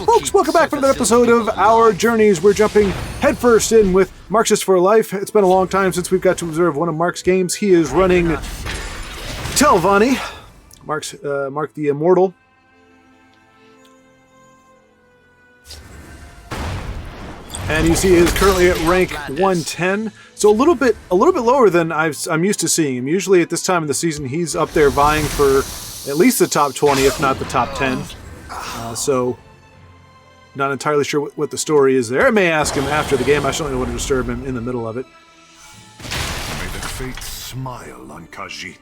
folks, welcome back for another episode of Our Journeys. We're jumping headfirst in with Marxist for Life. It's been a long time since we've got to observe one of Mark's games. He is running Telvanni, Mark the Immortal. And you see he is currently at rank 110, so a little bit lower than I'm used to seeing him. Usually at this time of the season, he's up there vying for at least the top 20, if not the top 10. So, not entirely sure what the story is there. I may ask him after the game. I certainly don't want to disturb him in the middle of it. May the fates smile on Khajiit.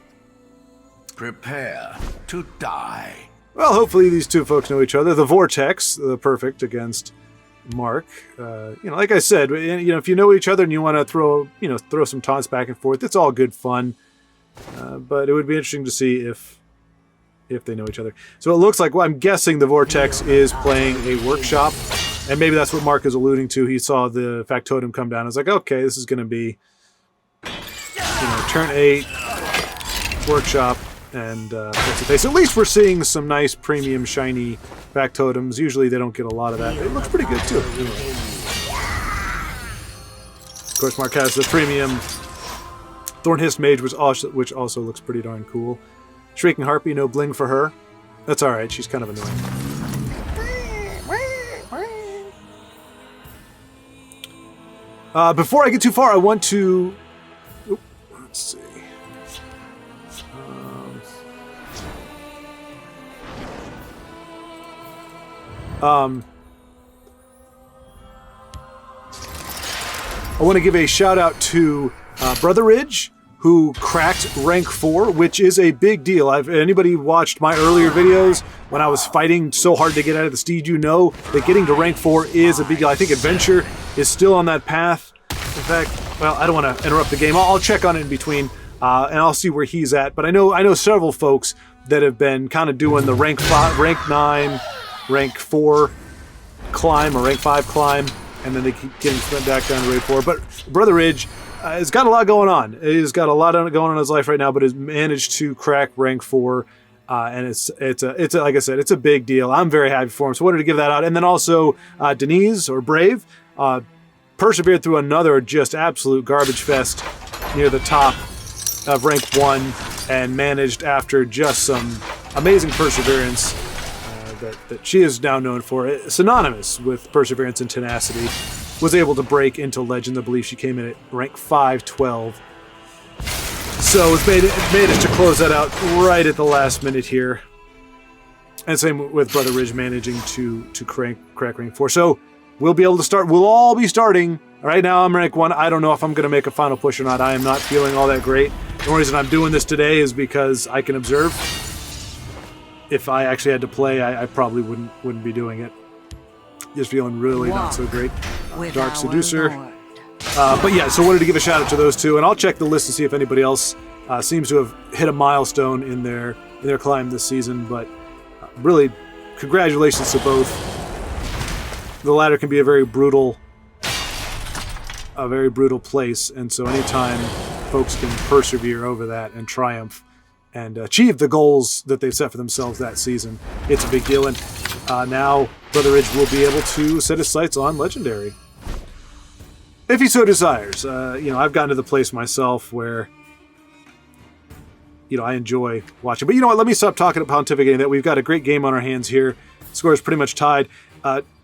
Prepare to die. Well, hopefully these two folks know each other. The Vortex, the perfect against Mark. Like I said, if you know each other and you want to throw some taunts back and forth, it's all good fun. But it would be interesting to see if they know each other. So it looks like, I'm guessing the Vortex is playing a workshop, and maybe that's what Mark is alluding to. He saw the factotum come down. I was like, okay, this is going to be, turn 8, workshop, and that's the face. At least we're seeing some nice premium shiny factotums. Usually they don't get a lot of that. It looks pretty good too. Of course, Mark has the premium Thornhist Mage, which also looks pretty darn cool. Shrieking Harpy, no bling for her. That's alright, she's kind of annoying. Before I get too far, I want to... let's see. I want to give a shout out to Brotheridge, who cracked rank 4, which is a big deal. Anybody watched my earlier videos when I was fighting so hard to get out of the steed, you know that getting to rank 4 is a big deal. I think Adventure is still on that path. In fact, well, I don't want to interrupt the game. I'll check on it in between, and I'll see where he's at. But I know several folks that have been kind of doing the rank 5, rank 9, rank 4 climb, or rank 5 climb, and then they keep getting spent back down to rank 4. But Brotheridge has got a lot going on. He's got a lot going on in his life right now, but has managed to crack rank 4, and it's like I said, it's a big deal. I'm very happy for him, so I wanted to give that out. And then also Denise, or Brave, persevered through another just absolute garbage fest near the top of rank 1, and managed, after just some amazing perseverance that she is now known for, synonymous with perseverance and tenacity, was able to break into Legend. I believe she came in at rank 512. So it's managed to close that out right at the last minute here. And same with Brotheridge managing to crack rank 4. So we'll be able to start. We'll all be starting. Right now I'm rank 1. I don't know if I'm going to make a final push or not. I am not feeling all that great. The only reason I'm doing this today is because I can observe. If I actually had to play, I probably wouldn't be doing it. Just feeling really not so great. Dark Seducer. But yeah, so wanted to give a shout out to those two, and I'll check the list to see if anybody else seems to have hit a milestone in their climb this season. But really, congratulations to both. The ladder can be a very brutal place, and so anytime folks can persevere over that and triumph and achieve the goals that they've set for themselves that season, it's a big deal. And now Brotheridge will be able to set his sights on Legendary, if he so desires. I've gotten to the place myself where I enjoy watching. But you know what? Let me stop talking about pontificating that. We've got a great game on our hands here. Score is pretty much tied.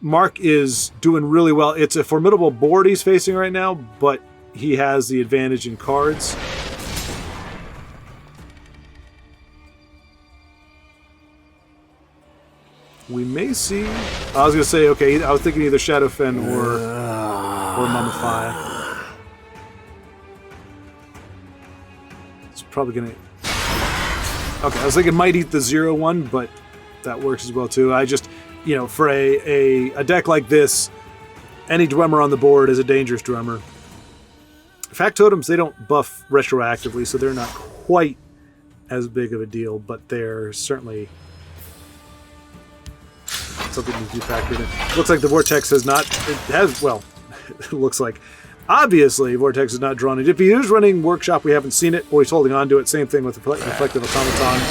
Mark is doing really well. It's a formidable board he's facing right now, but he has the advantage in cards. We may see... I was going to say, okay, I was thinking either Shadowfen or Mummify. It's probably going to... Okay, I was thinking might eat the 0-1, but that works as well too. I just, for a deck like this, any Dwemer on the board is a dangerous Dwemer. Factotums, they don't buff retroactively, so they're not quite as big of a deal, but they're certainly... something to be factored in. Looks like the Vortex has not... it looks like... Obviously, Vortex is not drawn in. If he is running Workshop, we haven't seen it, or he's holding on to it. Same thing with the Reflective Automaton.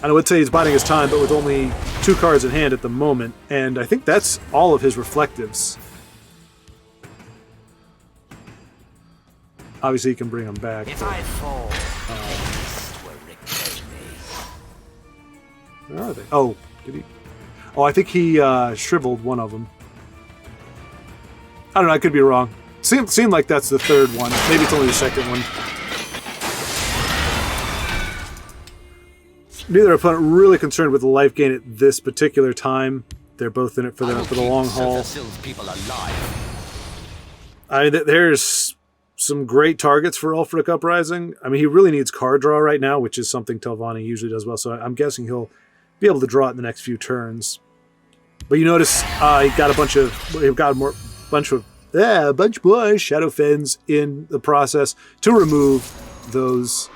And I would say he's biding his time, but with only 2 cards in hand at the moment. And I think that's all of his reflectives. Obviously, he can bring them back. If I fall, will repay me. Where are they? Oh, did he? Oh, I think he shriveled one of them. I don't know. I could be wrong. Seemed like that's the 3rd one. Maybe it's only the 2nd one. Neither opponent really concerned with the life gain at this particular time. They're both in it for the long haul. People alive. I mean, there's some great targets for Ulfric Uprising. I mean, he really needs card draw right now, which is something Telvanni usually does well. So I'm guessing he'll be able to draw it in the next few turns. But you notice he got a bunch more Shadow Fens in the process to remove those.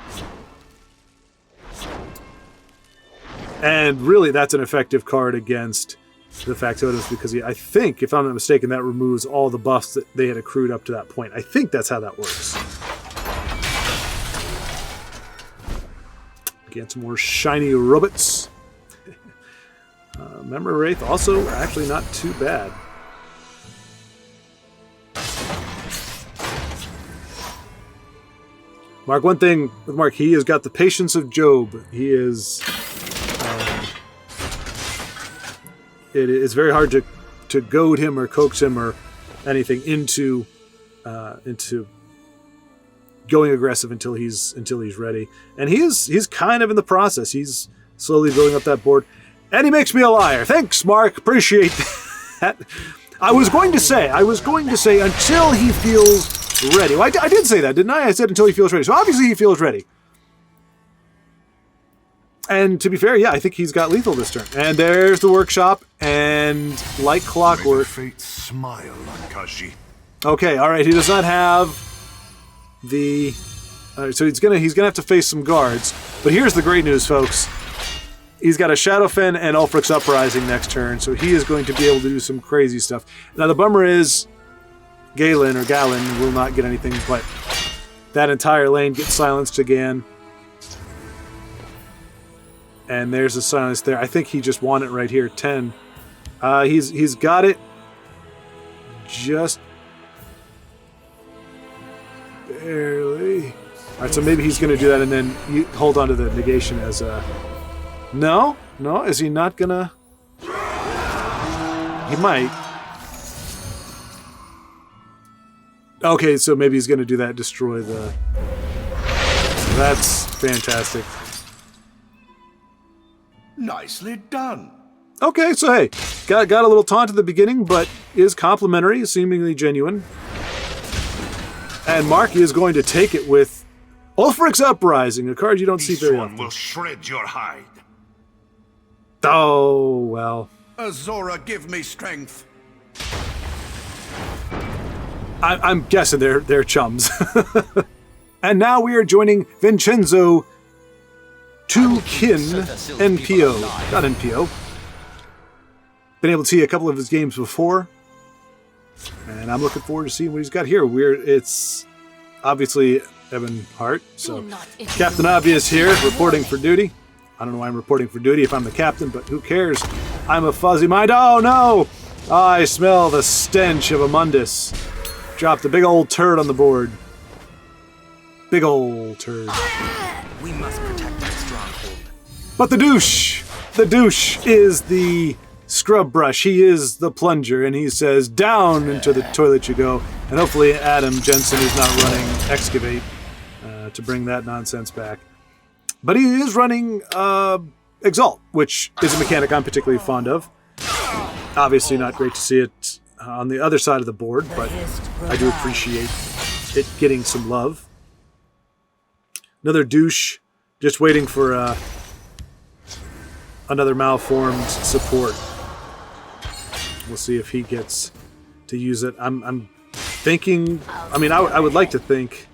And really, that's an effective card against the Factotums because I think, if I'm not mistaken, that removes all the buffs that they had accrued up to that point. I think that's how that works. Get some more shiny robots. Memory Wraith also actually not too bad. Mark, one thing with Mark, he has got the patience of Job. He is... it's very hard to goad him or coax him or anything into going aggressive until he's ready. And he's kind of in the process. He's slowly building up that board. And he makes me a liar. Thanks, Mark. Appreciate that. I was going to say until he feels ready. Well, I did say that, didn't I? I said until he feels ready. So obviously he feels ready. And to be fair, yeah, I think he's got lethal this turn. And there's the workshop, and like clockwork. Fate smile on Khajiit. Okay, all right. He does not have the. So he's gonna have to face some guards. But here's the great news, folks. He's got a Shadowfen and Ulfric's Uprising next turn, so he is going to be able to do some crazy stuff. Now the bummer is, Galen will not get anything, but that entire lane gets silenced again. And there's a silence there. I think he just won it right here. 10. He's got it. Just barely. All right, so maybe he's going to do that, and then you hold on to the negation as a. No. Is he not gonna? He might. Okay, so maybe he's going to do that. Destroy the. That's fantastic. Nicely done. Okay, so hey, got a little taunt at the beginning, but is complimentary, seemingly genuine. And Marky is going to take it with Ulfric's Uprising, a card you don't see very often. Will shred your hide. Oh, well. Azora, give me strength. I'm guessing they're chums. And now we are joining Vincenzo to Kin NPO, not NPO. Been able to see a couple of his games before, and I'm looking forward to seeing what he's got here. It's obviously Evan Hart, so Captain Obvious here, reporting for duty. I don't know why I'm reporting for duty if I'm the captain, but who cares? I'm a fuzzy mind. Oh no! I smell the stench of a Mundus. Dropped a big old turd on the board. Big old turd. We must protect that stronghold. But the douche is the scrub brush. He is the plunger, and he says, down into the toilet you go. And hopefully Adam Jensen is not running Excavate to bring that nonsense back. But he is running Exalt, which is a mechanic I'm particularly fond of. Obviously not great to see it on the other side of the board, but I do appreciate it getting some love. Another douche, just waiting for another malformed support. We'll see if he gets to use it. I'm thinking. I mean, I would like to think.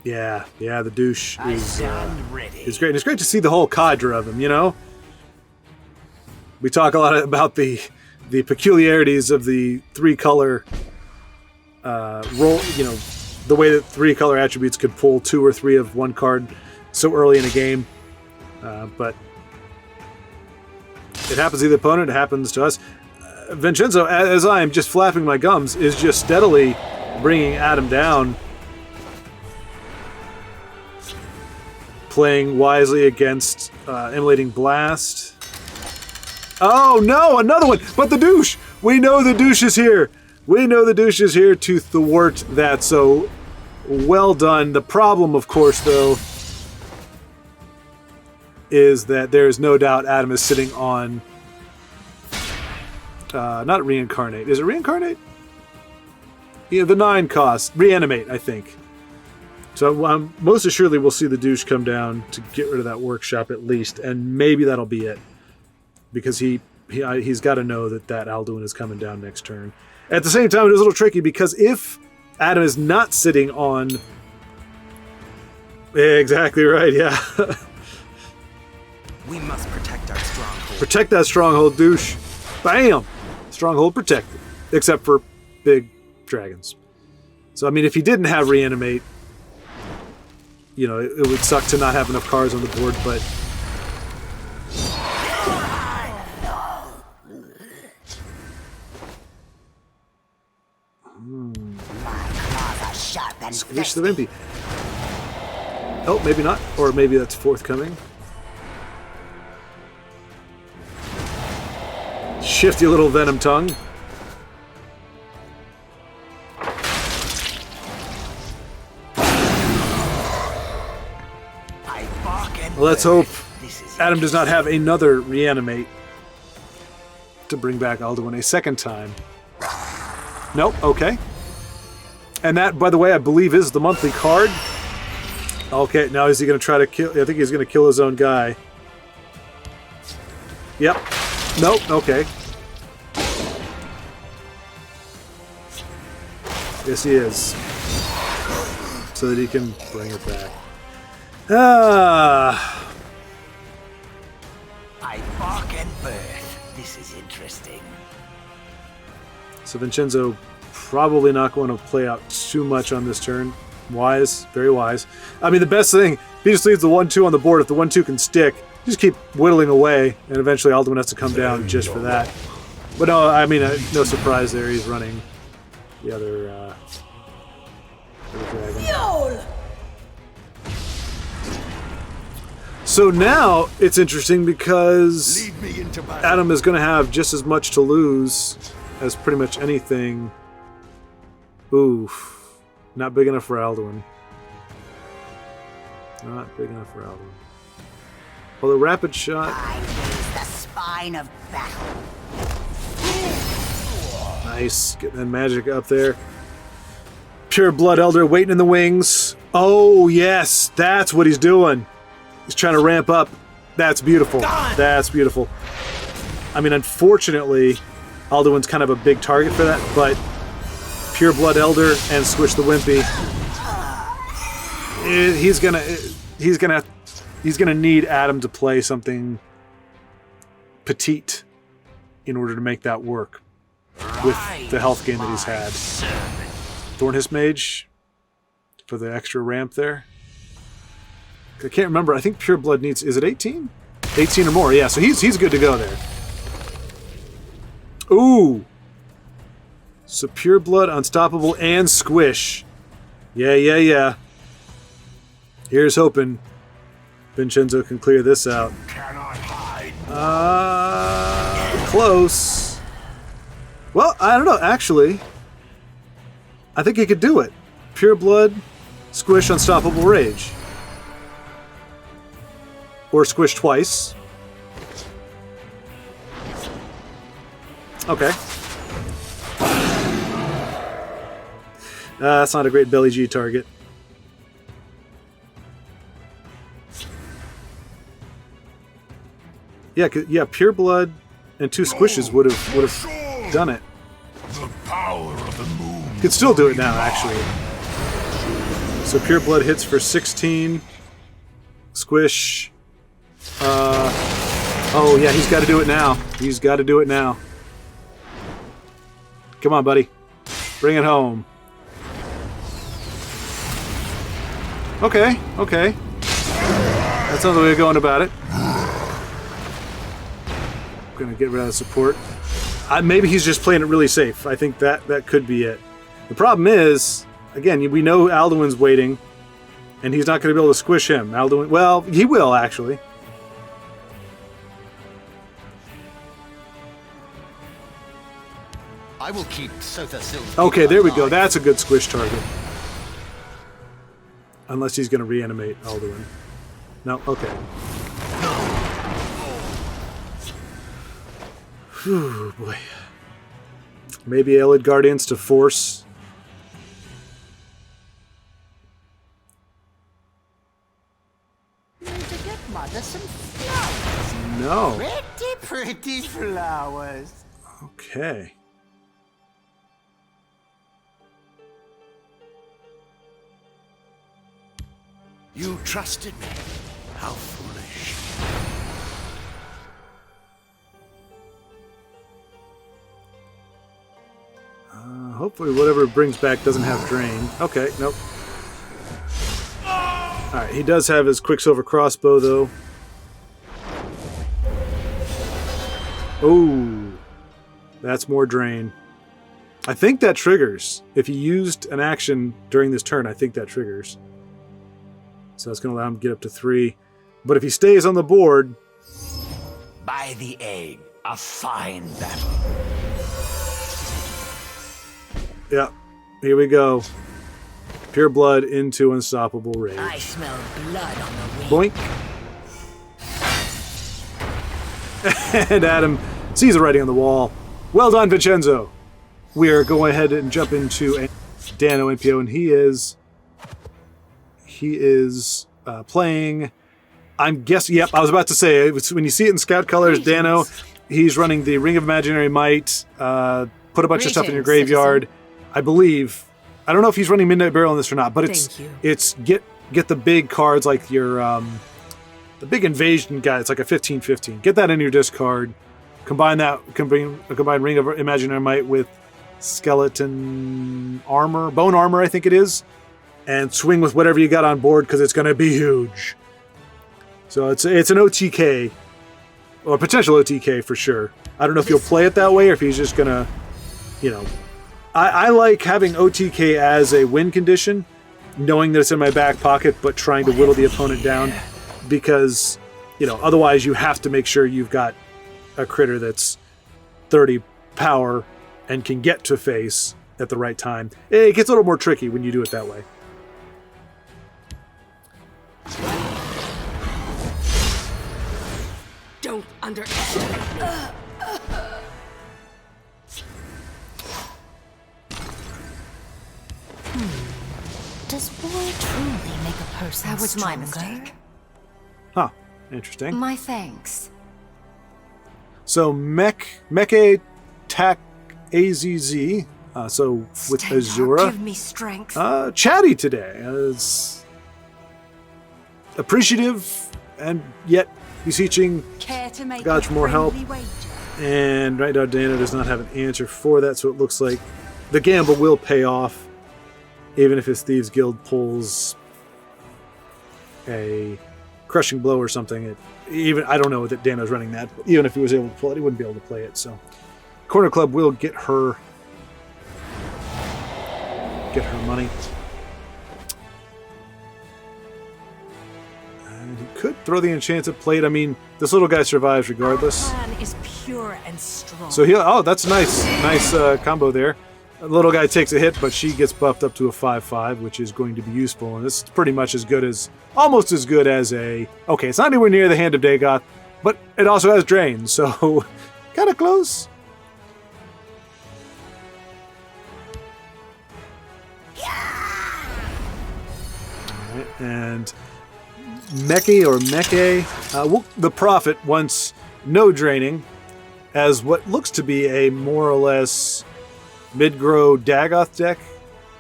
Yeah, the douche is great. And it's great to see the whole cadre of him. You know, we talk a lot about the peculiarities of the 3-color role. You know, the way that 3 color attributes could pull 2 or 3 of one card so early in a game. But it happens to the opponent, it happens to us. Vincenzo, as I am just flapping my gums, is just steadily bringing Adam down. Playing wisely against Immolating Blast. Oh no, another one! But the douche! We know the douche is here! We know the douche is here to thwart that, so well done. The problem, of course, though, is that there is no doubt Adam is sitting on... not Reincarnate. Is it Reincarnate? Yeah, the 9 cost. Reanimate, I think. So most assuredly we'll see the douche come down to get rid of that workshop at least, and maybe that'll be it. Because he's got to know that Alduin is coming down next turn. At the same time, it is a little tricky, because if Adam is not sitting on... Exactly right, yeah. We must protect our stronghold. Protect that stronghold, douche. Bam! Stronghold protected. Except for big dragons. So, I mean, if he didn't have Reanimate, you know, it would suck to not have enough cards on the board, but... Squish the Wimpy. Oh, maybe not. Or maybe that's forthcoming. Shifty little Venom Tongue. Let's hope Adam does not have another Reanimate to bring back Alduin a second time. Nope, okay. And that, by the way, I believe is the monthly card. Okay, now is he going to try to kill... I think he's going to kill his own guy. Yep. Nope, okay. Yes, he is. So that he can bring it back. Ah. I bark and birth. This is interesting. So Vincenzo probably not going to play out too much on this turn. Wise, very wise. I mean, the best thing, if he just leaves the 1-2 on the board, if the 1-2 can stick, just keep whittling away, and eventually Alduin has to come down just for that. But no, I mean, no surprise there. He's running the other dragon. So now it's interesting because Adam is going to have just as much to lose as pretty much anything. Oof. Not big enough for Alduin. Not big enough for Alduin. Well, the rapid shot. I use the spine of battle. Nice. Getting that magic up there. Pure Blood Elder waiting in the wings. Oh, yes. That's what he's doing. He's trying to ramp up. That's beautiful. That's beautiful. I mean, unfortunately, Alduin's kind of a big target for that, but Pure Blood Elder and Squish the Wimpy. He's gonna need Adam to play something petite in order to make that work with the health gain that he's had. Thornhiss Mage for the extra ramp there. I can't remember. I think Pure Blood needs... Is it 18? 18 or more. Yeah, so he's good to go there. Ooh. So Pure Blood, Unstoppable, and Squish. Yeah. Here's hoping Vincenzo can clear this out. Close. Well, I don't know. Actually, I think he could do it. Pure Blood, Squish, Unstoppable, Rage. Or Squish twice. Okay. That's not a great Belly G target. Yeah, Pure Blood and 2 Squishes would have done it. The power of the moon. Could still do it now, actually. So Pure Blood hits for 16. Squish. Oh yeah, he's got to do it now. He's got to do it now. Come on, buddy. Bring it home. Okay, okay. That's another way of going about it. Gonna get rid of the support. Maybe he's just playing it really safe. I think that could be it. The problem is, again, we know Alduin's waiting, and he's not going to be able to squish him. Alduin, well, he will, actually. I will keep Sotha-Sil's Okay, there we go. alive. That's a good squish target. Unless he's going to reanimate Alduin. No, okay. Whew, boy. Maybe Aelid Guardians to force. Need to get Mother some flowers. No. Pretty flowers. Okay. You trusted me. How foolish. Hopefully whatever it brings back doesn't have drain. Okay, nope. Alright, he does have his Quicksilver crossbow, though. Oh, that's more drain. I think that triggers. If he used an action during this turn, I think that triggers. So that's going to allow him to get up to 3. But if he stays on the board... By the egg, a fine battle. Yeah, here we go. Pure blood into unstoppable rage. I smell blood on the wing. Boink. And Adam sees the writing on the wall. Well done, Vincenzo. We are going ahead and jump into a Dano.NPO, and he is playing. I'm guessing. Yep, I was about to say when you see it in Scout colors, Dano. He's running the Ring of Imaginary Might. Put a bunch of stuff in your graveyard. Citizen. I believe. I don't know if he's running Midnight Barrel in this or not, but it's get the big cards like your the big invasion guy. It's like a 15/15. Get that in your discard. Combine Ring of Imaginary Might with skeleton armor, bone armor, I think it is, and swing with whatever you got on board because it's going to be huge. So it's an OTK, or a potential OTK for sure. I don't know if he'll play it that way or if he's just going to, you know. I like having OTK as a win condition, knowing that it's in my back pocket, but trying to whittle the opponent down because, you know, otherwise you have to make sure you've got a critter that's 30 power and can get to face at the right time. It gets a little more tricky when you do it that way. Don't underestimate me. Does war truly make a person That was my stronger? mistake. Huh. Interesting. My thanks. So Mecca Tak AZZ. So with Stand up, Azura. give me strength. Chatty today. Is appreciative and yet beseeching Care to make God a for more help. friendly wager? And right now Dana does not have an answer for that, so it looks like the gamble will pay off even if his Thieves Guild pulls a crushing blow or something. I don't know that Dano's running that, but even if he was able to pull it, he wouldn't be able to play it. So Corner Club will get her money. And he could throw the enchanted plate. I mean, this little guy survives regardless. Our plan is pure and strong. So that's nice combo there. The little guy takes a hit, but she gets buffed up to a 5/5, which is going to be useful. And this is pretty much almost as good as okay, it's not anywhere near the Hand of Dagoth, but it also has drain, so kind of close. All right, and Mecca, the Prophet wants no draining, as what looks to be a more or less mid-grow Dagoth deck.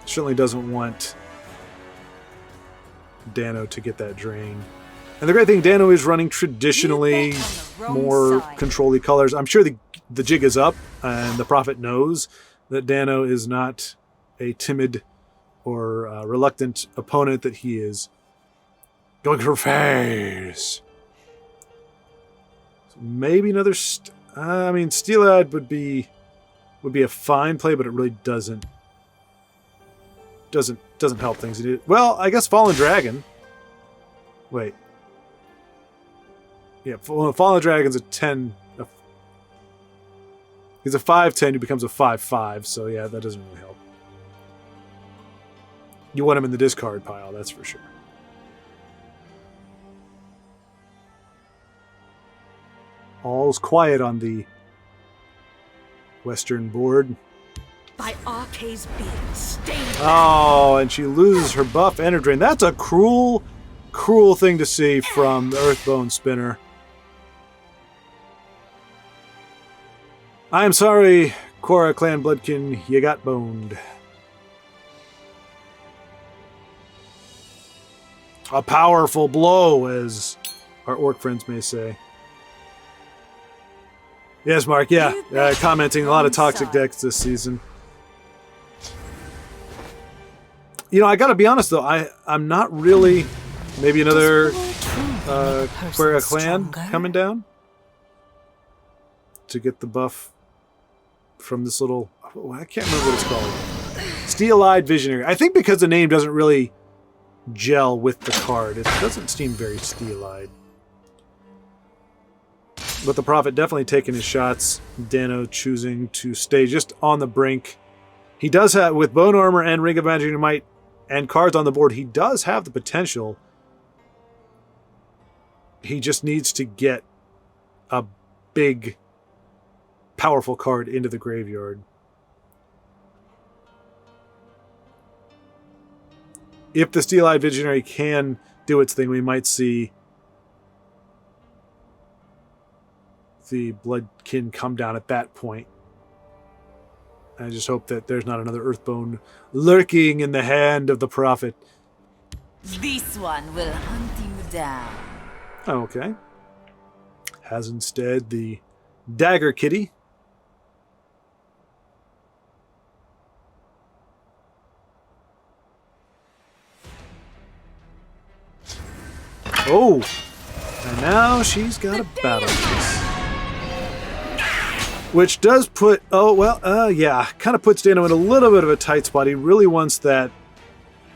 Certainly doesn't want Dano to get that drain. And the great thing, Dano is running traditionally You bet on the wrong more side. control-y colors. I'm sure the jig is up, and the Prophet knows that Dano is not a timid or reluctant opponent, that he is Going for phase. So maybe another... I mean, Steel-Eyed would be a fine play, but it really doesn't help things. Well, I guess Fallen Dragon. Wait. Yeah, Fallen Dragon's a 10. He's a 5/10 who becomes a 5/5, so yeah, that doesn't really help. You want him in the discard pile, that's for sure. All's quiet on the western board. By Arcade's being stained. Oh, and she loses her buff and her drain. That's a cruel, cruel thing to see from the Earthbone Spinner. I am sorry, Korra Clan Bloodkin, you got boned. A powerful blow, as our orc friends may say. Yes, Mark, yeah. Commenting a lot of toxic decks this season. You know, I gotta be honest, though. I'm not really... Maybe another Korra Clan coming down? To get the buff from this little... Oh, I can't remember what it's called. Steel-Eyed Visionary. I think because the name doesn't really gel with the card. It doesn't seem very steel-eyed. But the Prophet definitely taking his shots. Dano choosing to stay just on the brink. He does have, with Bone Armor and Ring of Magic and Might and cards on the board, he does have the potential. He just needs to get a big, powerful card into the graveyard. If the Steel-Eyed Visionary can do its thing, we might see the Bloodkin come down at that point. I just hope that there's not another Earthbone lurking in the hand of the Prophet. This one will hunt you down. Okay. Has instead the Dagger Kitty. Oh! And now she's got a battle piece. Which does put... Oh, well, yeah. Kind of puts Dano in a little bit of a tight spot. He really wants that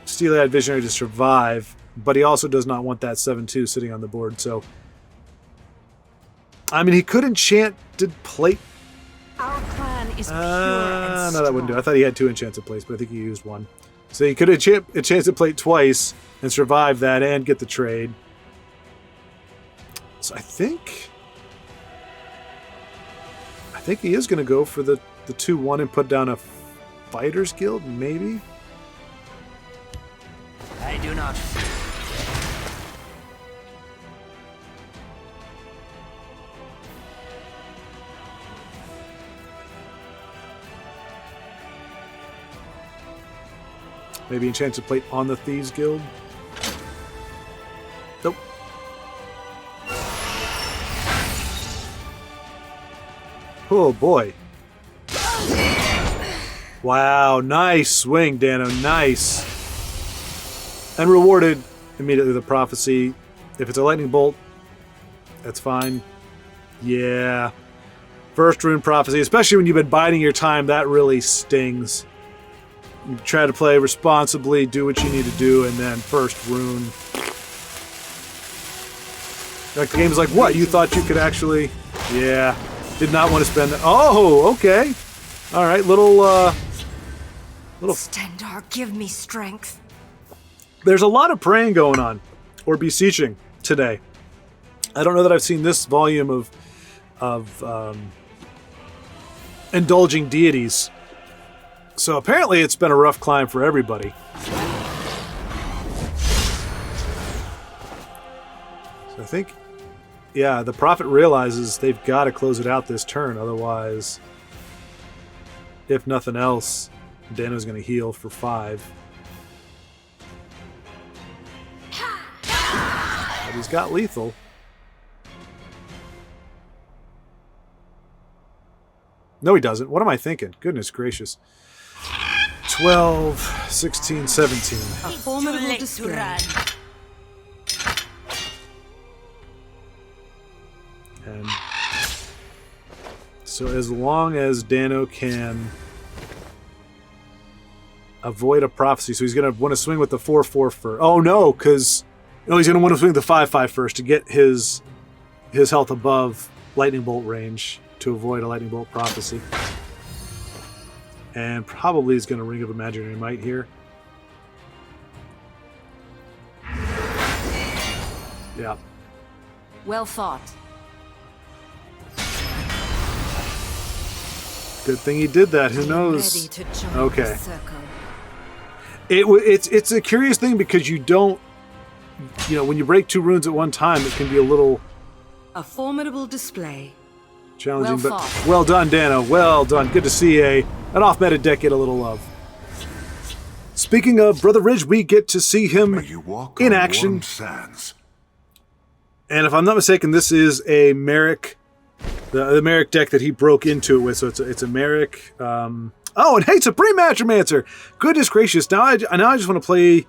Steel-Eyed Visionary to survive, but he also does not want that 7/2 sitting on the board, so... I mean, he could Enchanted Plate. Our clan is pure and strong. No, that wouldn't do. I thought he had 2 Enchanted Plates, but I think he used 1. So he could Enchanted Plate twice and survive that and get the trade. So I think he is going to go for the 2/1 and put down a Fighter's Guild, maybe? I do not. Maybe Enchanted Plate on the Thieves Guild? Nope. Oh boy. Wow, nice swing, Dano, nice. And rewarded immediately the Prophecy. If it's a Lightning Bolt, that's fine. Yeah. First Rune Prophecy, especially when you've been biding your time, that really stings. You try to play responsibly, do what you need to do, and then first Rune. Like the game's like, what? You thought you could actually... Yeah. Did not want to spend that. Oh, okay. All right, little... Stendar, give me strength. There's a lot of praying going on, or beseeching today. I don't know that I've seen this volume of indulging deities. So apparently it's been a rough climb for everybody. So I think, yeah, the Prophet realizes they've got to close it out this turn. Otherwise, if nothing else, Dano's going to heal for 5. But he's got lethal. No, he doesn't. What am I thinking? Goodness gracious. 12, 16, 17. A formidable display. And so as long as Dano can avoid a prophecy, so he's going to want to swing with the 4/4 first. Oh no, because he's going to want to swing the 5/5 first to get his health above lightning bolt range to avoid a lightning bolt prophecy. And probably is going to Ring of Imaginary Might here. Yeah. Well fought. Good thing he did that. Who knows? Ready to join Okay. the circle. It's a curious thing because you don't, when you break 2 runes at one time, it can be a little A formidable display. challenging. Well But fought. well done, Dano. Well done. Good to see an off-meta deck get a little love. Speaking of Brotheridge, we get to see him May you walk in on action. warm sands. And if I'm not mistaken, this is a Merrick, the Merrick deck that he broke into it with. So it's a Merrick. Oh, and hey, Supreme Matromancer! Goodness gracious! Now I just want to play,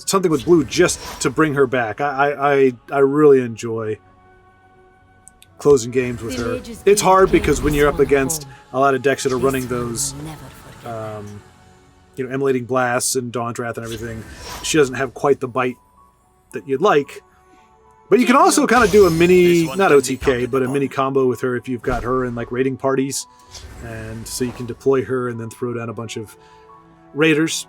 something with blue just to bring her back. I really enjoy closing games with her. It's hard because when you're up against a lot of decks that are running those, emulating blasts and Dawn's Wrath and everything, she doesn't have quite the bite that you'd like. But you can also kind of do a mini, not OTK, but a mini combo with her if you've got her in like raiding parties. And so you can deploy her and then throw down a bunch of raiders.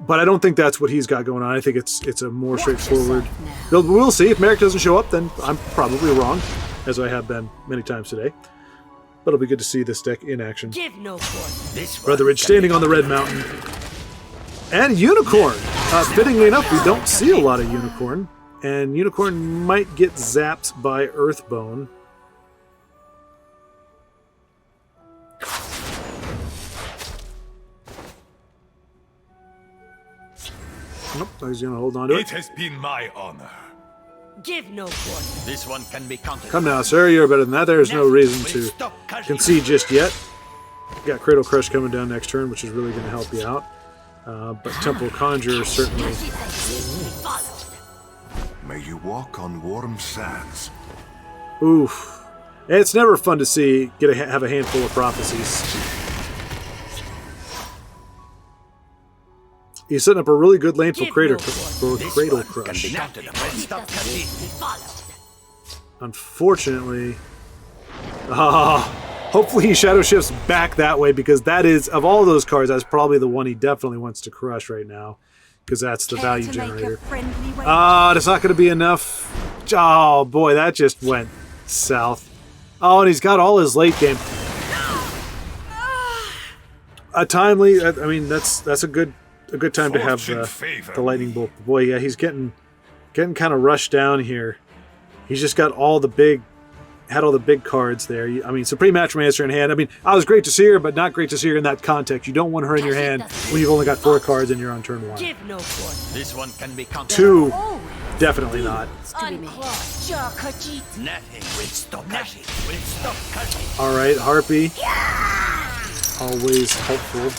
But I don't think that's what he's got going on. I think it's a more straightforward build. We'll see. If Merrick doesn't show up, then I'm probably wrong, as I have been many times today. But it'll be good to see this deck in action. Give no quarter. This Brotheridge standing on the red mountain. And Unicorn! Fittingly enough, we don't see a lot of Unicorn. And Unicorn might get zapped by Earthbone. Nope, he's going to hold on to It it. has been my honor. give no quarter. This one can be counted. Come now, sir, you're better than that. There's no reason to concede just yet. Got Cradle Crush coming down next turn, which is really going to help you out. But Temple Conjurer certainly... May you walk on warm sands. Oof. It's never fun to see have a handful of prophecies. He's setting up a really good lane for Cradle Crush. Unfortunately, hopefully he Shadow Shifts back that way, because that is, of all those cards, that's probably the one he definitely wants to crush right now, because that's the value generator. That's not going to be enough. Oh boy, that just went south. Oh, and he's got all his late game. A timely. I mean, that's a good time to have the lightning bolt. Boy, yeah, he's getting kind of rushed down here. He's just got all the big cards there. I mean, Supreme Matromancer in hand. I mean, I was great to see her, but not great to see her in that context. You don't want her in your hand when you've only got 4 cards and you're on turn 1. Give no quarter. This one can be counted. 2, definitely not. Nothing will stop. Nothing will stop. All right, Harpy. Always helpful.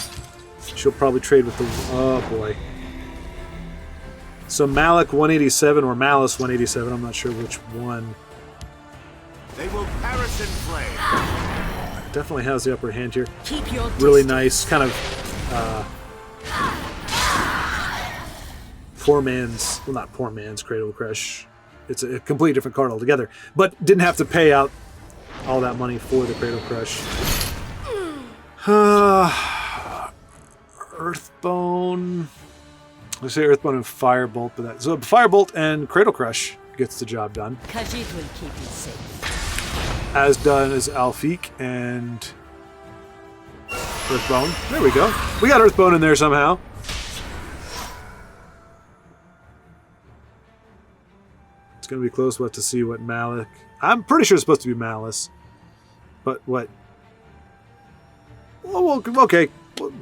She'll probably trade with the... Oh, boy. So Malak 187 or Malice 187. I'm not sure which one. They will perish in flame. Definitely has the upper hand here. Keep your Really nice. Kind of... poor man's... Well, not poor man's Cradle Crush. It's a completely different card altogether. But didn't have to pay out all that money for the Cradle Crush. Earthbone. Let's say Earthbone and Firebolt, but that, so Firebolt and Cradle Crush gets the job done. Khajiit will keep you safe. As done as Alfiq and Earthbone. There we go. We got Earthbone in there somehow. It's going to be close. We'll have to see what Malak... I'm pretty sure it's supposed to be Malice. But what... Well, okay.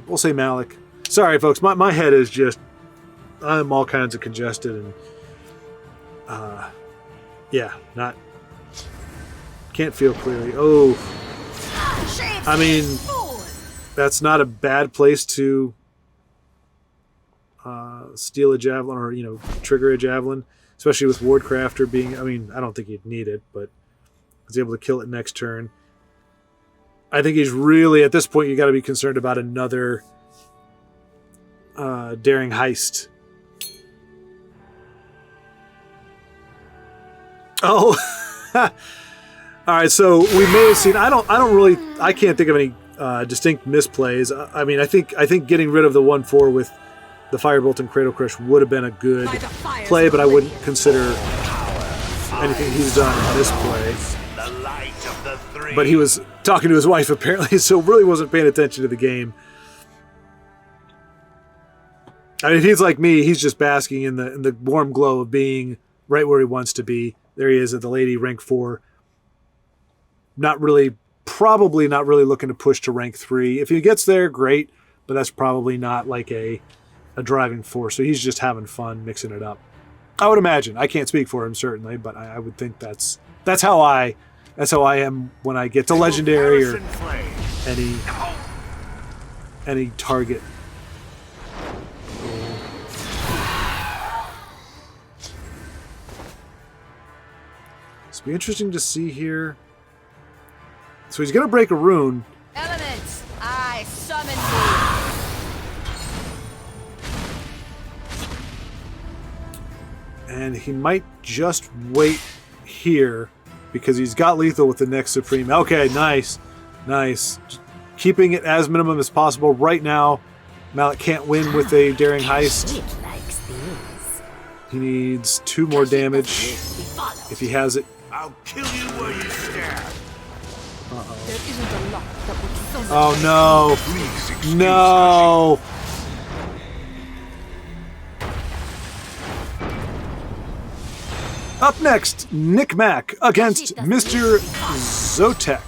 We'll say Malak. Sorry, folks. My head is just... I'm all kinds of congested and... yeah, not... Can't feel clearly. Oh. I mean, that's not a bad place to steal a Javelin or, trigger a Javelin. Especially with Wardcrafter being... I mean, I don't think you'd need it, but He's able to kill it next turn. I think he's really, at this point, you got to be concerned about another daring heist. Oh, all right. So we may have seen. I can't think of any distinct misplays. I mean, I think getting rid of the 1/4 with the Firebolt and Cradle Crush would have been a good play, but I wouldn't consider anything he's done in this play. But he was talking to his wife apparently, so really wasn't paying attention to the game. I mean, if he's like me, he's just basking in the warm glow of being right where he wants to be. There he is at the lady, rank 4. Probably not really looking to push to rank 3. If he gets there, great, but that's probably not like a driving force. So he's just having fun mixing it up. I would imagine. I can't speak for him certainly, but I would think that's how I am when I get to legendary or any target. It's be interesting to see here. So he's gonna break a rune. Elements, I summon thee. And he might just wait here because he's got lethal with the next Supreme. Okay, nice. Keeping it as minimum as possible. Right now, Mallet can't win with a daring heist. He needs 2 more damage if he has it. I'll kill you where you stand. There isn't a lot that would summon. Oh no! Please excuse No! Up next, NiccMacc against Mr. Zotek. I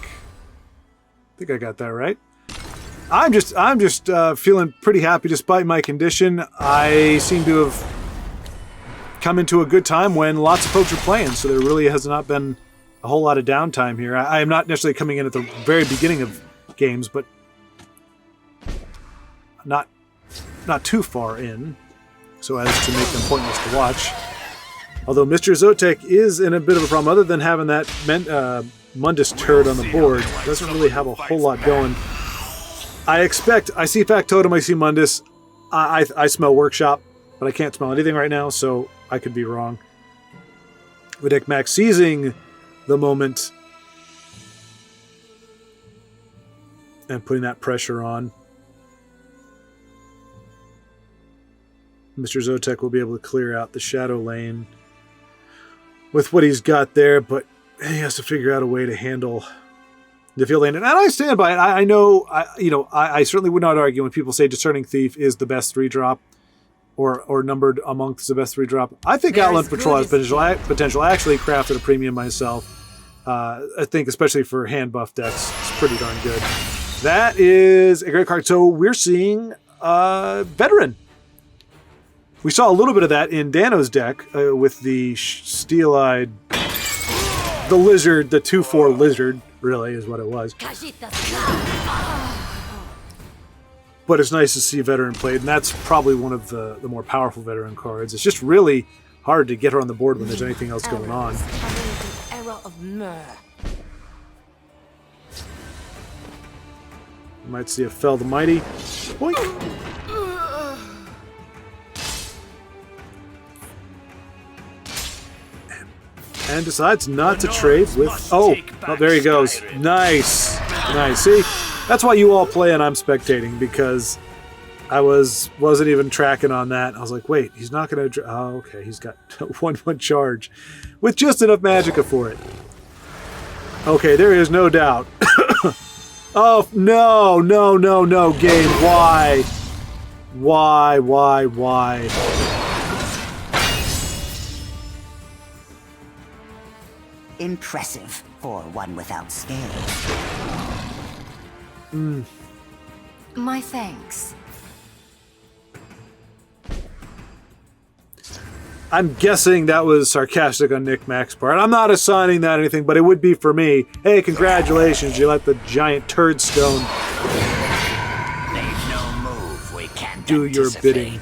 think I got that right. I'm just feeling pretty happy despite my condition. I seem to have come into a good time when lots of folks are playing, so there really has not been a whole lot of downtime here. I am not necessarily coming in at the very beginning of games, but not too far in, so as to make them pointless to watch. Although Mr. Zotek is in a bit of a problem, other than having that Mundus turret on the board, doesn't really have a whole lot going. I see Factotum, I see Mundus, I smell Workshop, but I can't smell anything right now, so I could be wrong. With NiccMacc seizing the moment and putting that pressure on, Mr. Zotek will be able to clear out the shadow lane with what he's got there, but he has to figure out a way to handle the field lane. And I stand by it. I know, I certainly would not argue when people say Discerning Thief is the best 3-drop or numbered amongst the best 3-drop. I think Outland Patrol has potential. I actually crafted a premium myself. I think especially for hand buff decks, it's pretty darn good. That is a great card. So we're seeing Veteran. We saw a little bit of that in Dano's deck with the steel-eyed, the lizard, the 2/4 lizard, really is what it was. But it's nice to see Veteran played, and that's probably one of the more powerful Veteran cards. It's just really hard to get her on the board when there's anything else going on. You might see a Fell the Mighty. Boink. And decides not to trade with... Oh, there he goes. Nice. See? That's why you all play and I'm spectating, because I wasn't even tracking on that. I was like, wait, he's not going to... Oh, okay, he's got 1/1 charge with just enough magicka for it. Okay, there is no doubt. Oh, no, game. Why? Impressive for one without scales. My thanks. I'm guessing that was sarcastic on NiccMacc's part. I'm not assigning that anything, but it would be for me. Hey, congratulations, you let the giant turd stone There's no move we can't do your anticipate. bidding.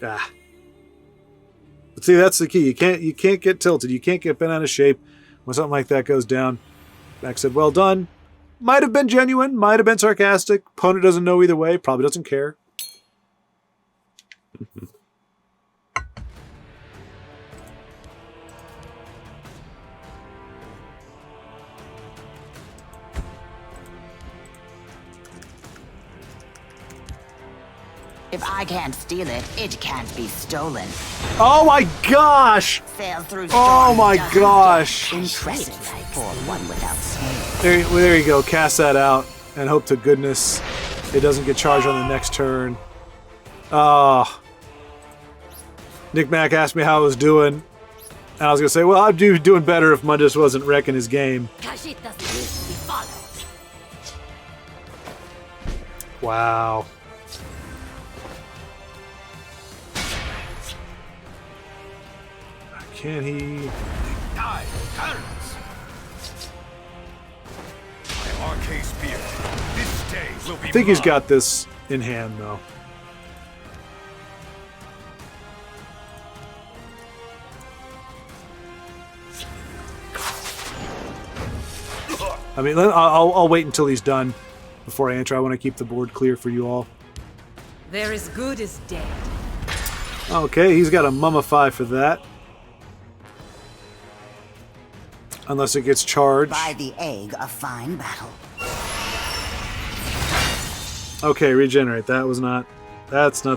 Ah. See, that's the key. You can't get tilted. You can't get bent out of shape when something like that goes down. Mack said, well done. Might have been genuine, might have been sarcastic. Opponent doesn't know either way, probably doesn't care. If I can't steal it, it can't be stolen. Oh my gosh! Sail through Oh storms my doesn't gosh! get impressive for one without skill. There you go. Cast that out and hope to goodness it doesn't get charged on the next turn. NiccMacc asked me how I was doing, and I was gonna say, well, I'd be doing better if Mundus wasn't wrecking his game. Khajiit doesn't need to be followed. Wow. Can he? Die, tyrants! My arcane spear. This day will be I think he's mine. got this in hand, though. I mean, I'll wait until he's done before I enter. I want to keep the board clear for you all. They're as good as dead. Okay, he's got a mummify for that. Unless it gets charged. By the egg, a fine battle. Okay, regenerate. That's not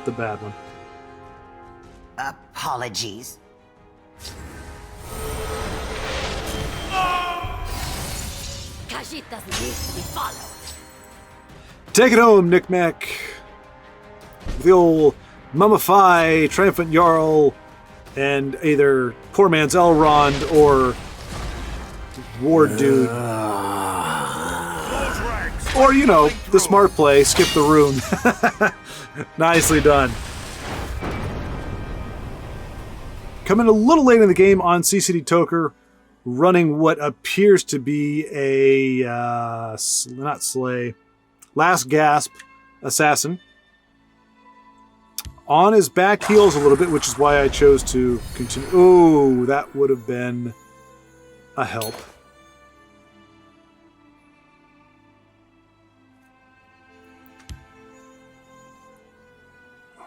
the bad one. Apologies. Khajiit doesn't need to be followed. Take it home, NiccMacc. The old mummify, triumphant Jarl, and either poor man's Elrond or Ward dude. Or, you know, the smart play, skip the rune. Nicely done. Coming a little late in the game on Ccitytoker, running what appears to be a, not slay, last gasp assassin. On his back heels a little bit, which is why I chose to continue. Oh, that would have been a help.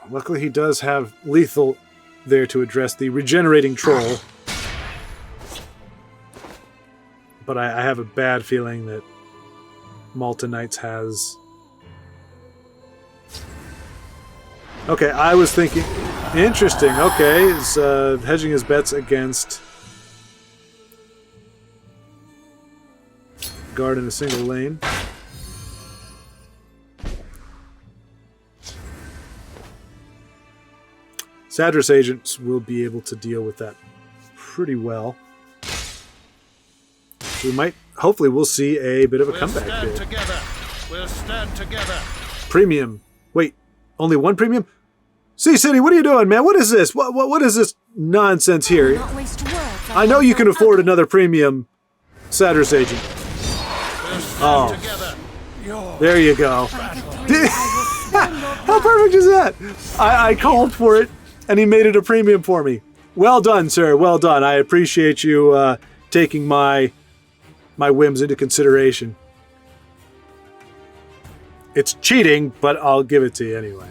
Luckily, he does have lethal there to address the regenerating troll. But I have a bad feeling that Malta Knights has... Okay, I was thinking... Interesting, okay. Is hedging his bets against... Guard in a single lane. Sadras agents will be able to deal with that pretty well. We might, hopefully we'll see a bit of a comeback here. Together. We'll stand together. Premium. Wait, only one premium? C-City, what are you doing, man? What is this? What is this nonsense here? Not waste words. I know you can afford another premium Sadras agent. Oh, there you go. How perfect is that? I called for it, and he made it a premium for me. Well done, sir. Well done. I appreciate you taking my whims into consideration. It's cheating, but I'll give it to you anyway.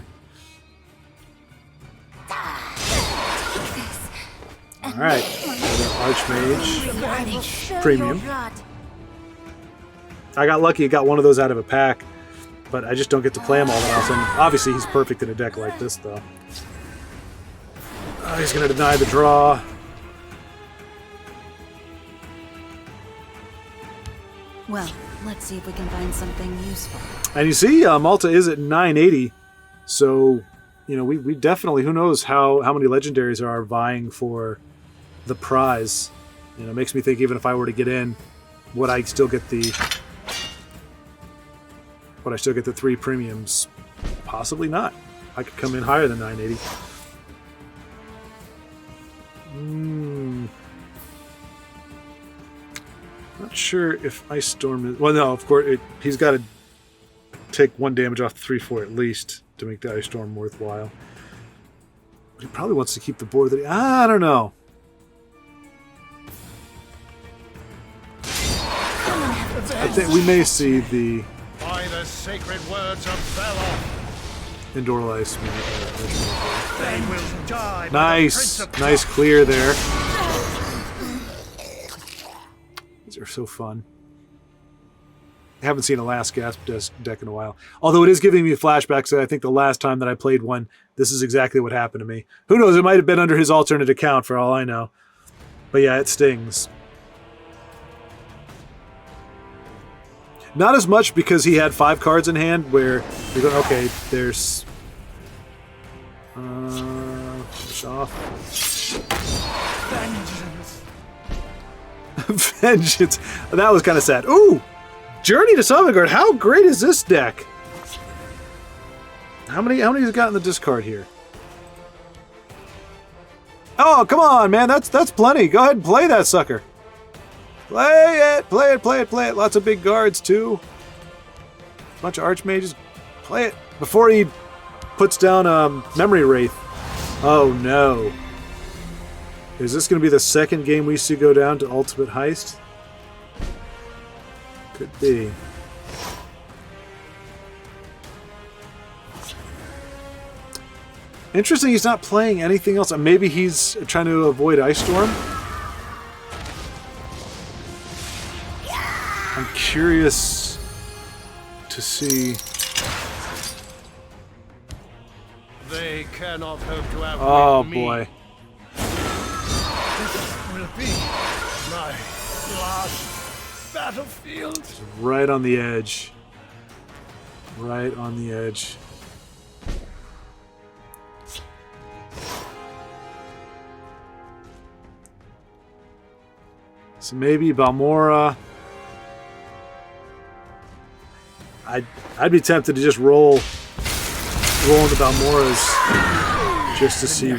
All right. Archmage premium. I got lucky. I got one of those out of a pack, but I just don't get to play him all that often. Obviously, he's perfect in a deck like this, though. He's going to deny the draw. Well, let's see if we can find something useful. And you see, Malta is at 980, so you know we definitely, who knows how many legendaries are vying for the prize. You know, it makes me think even if I were to get in, would I still get the 3 premiums? Possibly not. I could come in higher than 980. Not sure if Ice Storm is... Well, no, of course, he's got to take 1 damage off 3/4 at least to make the Ice Storm worthwhile. But he probably wants to keep the board that he... I don't know. I think we may see the... By the sacred words of valor, indoor lice. they will die. Nice. Nice clear there. These are so fun. I haven't seen a last gasp deck in a while. Although it is giving me flashbacks. I think the last time that I played one, this is exactly what happened to me. Who knows? It might have been under his alternate account for all I know. But yeah, it stings. Not as much because he had 5 cards in hand where you're going, okay, there's... push off. Vengeance. Vengeance. That was kind of sad. Ooh! Journey to Sovngarde. How great is this deck? How many has it got in the discard here? Oh, come on, man. That's plenty. Go ahead and play that sucker. Play it. Play it, play it, play it. Lots of big guards, too. Bunch of archmages. Play it. Before he puts down Memory Wraith. Oh, no. Is this going to be the second game we see go down to Ultimate Heist? Could be. Interesting he's not playing anything else. Maybe he's trying to avoid Ice Storm. I'm curious to see. They cannot hope to outwit Oh me. boy. This will be my last battlefield. Right on the edge. Right on the edge. So maybe Balmora. I'd be tempted to just roll into Balmora's just to see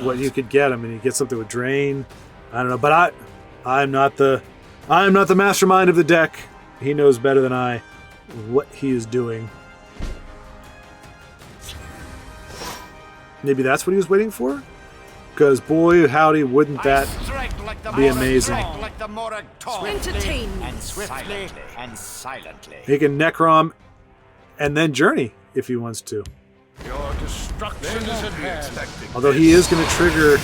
what you could get. I mean, you get something with Drain. I don't know, but I'm not the mastermind of the deck. He knows better than I what he is doing. Maybe that's what he was waiting for? Because boy, howdy, wouldn't that be amazing? Entertain me. And swiftly and silently. He can Necrom and then Journey if he wants to. Your destruction is at hand. Although he is going to trigger...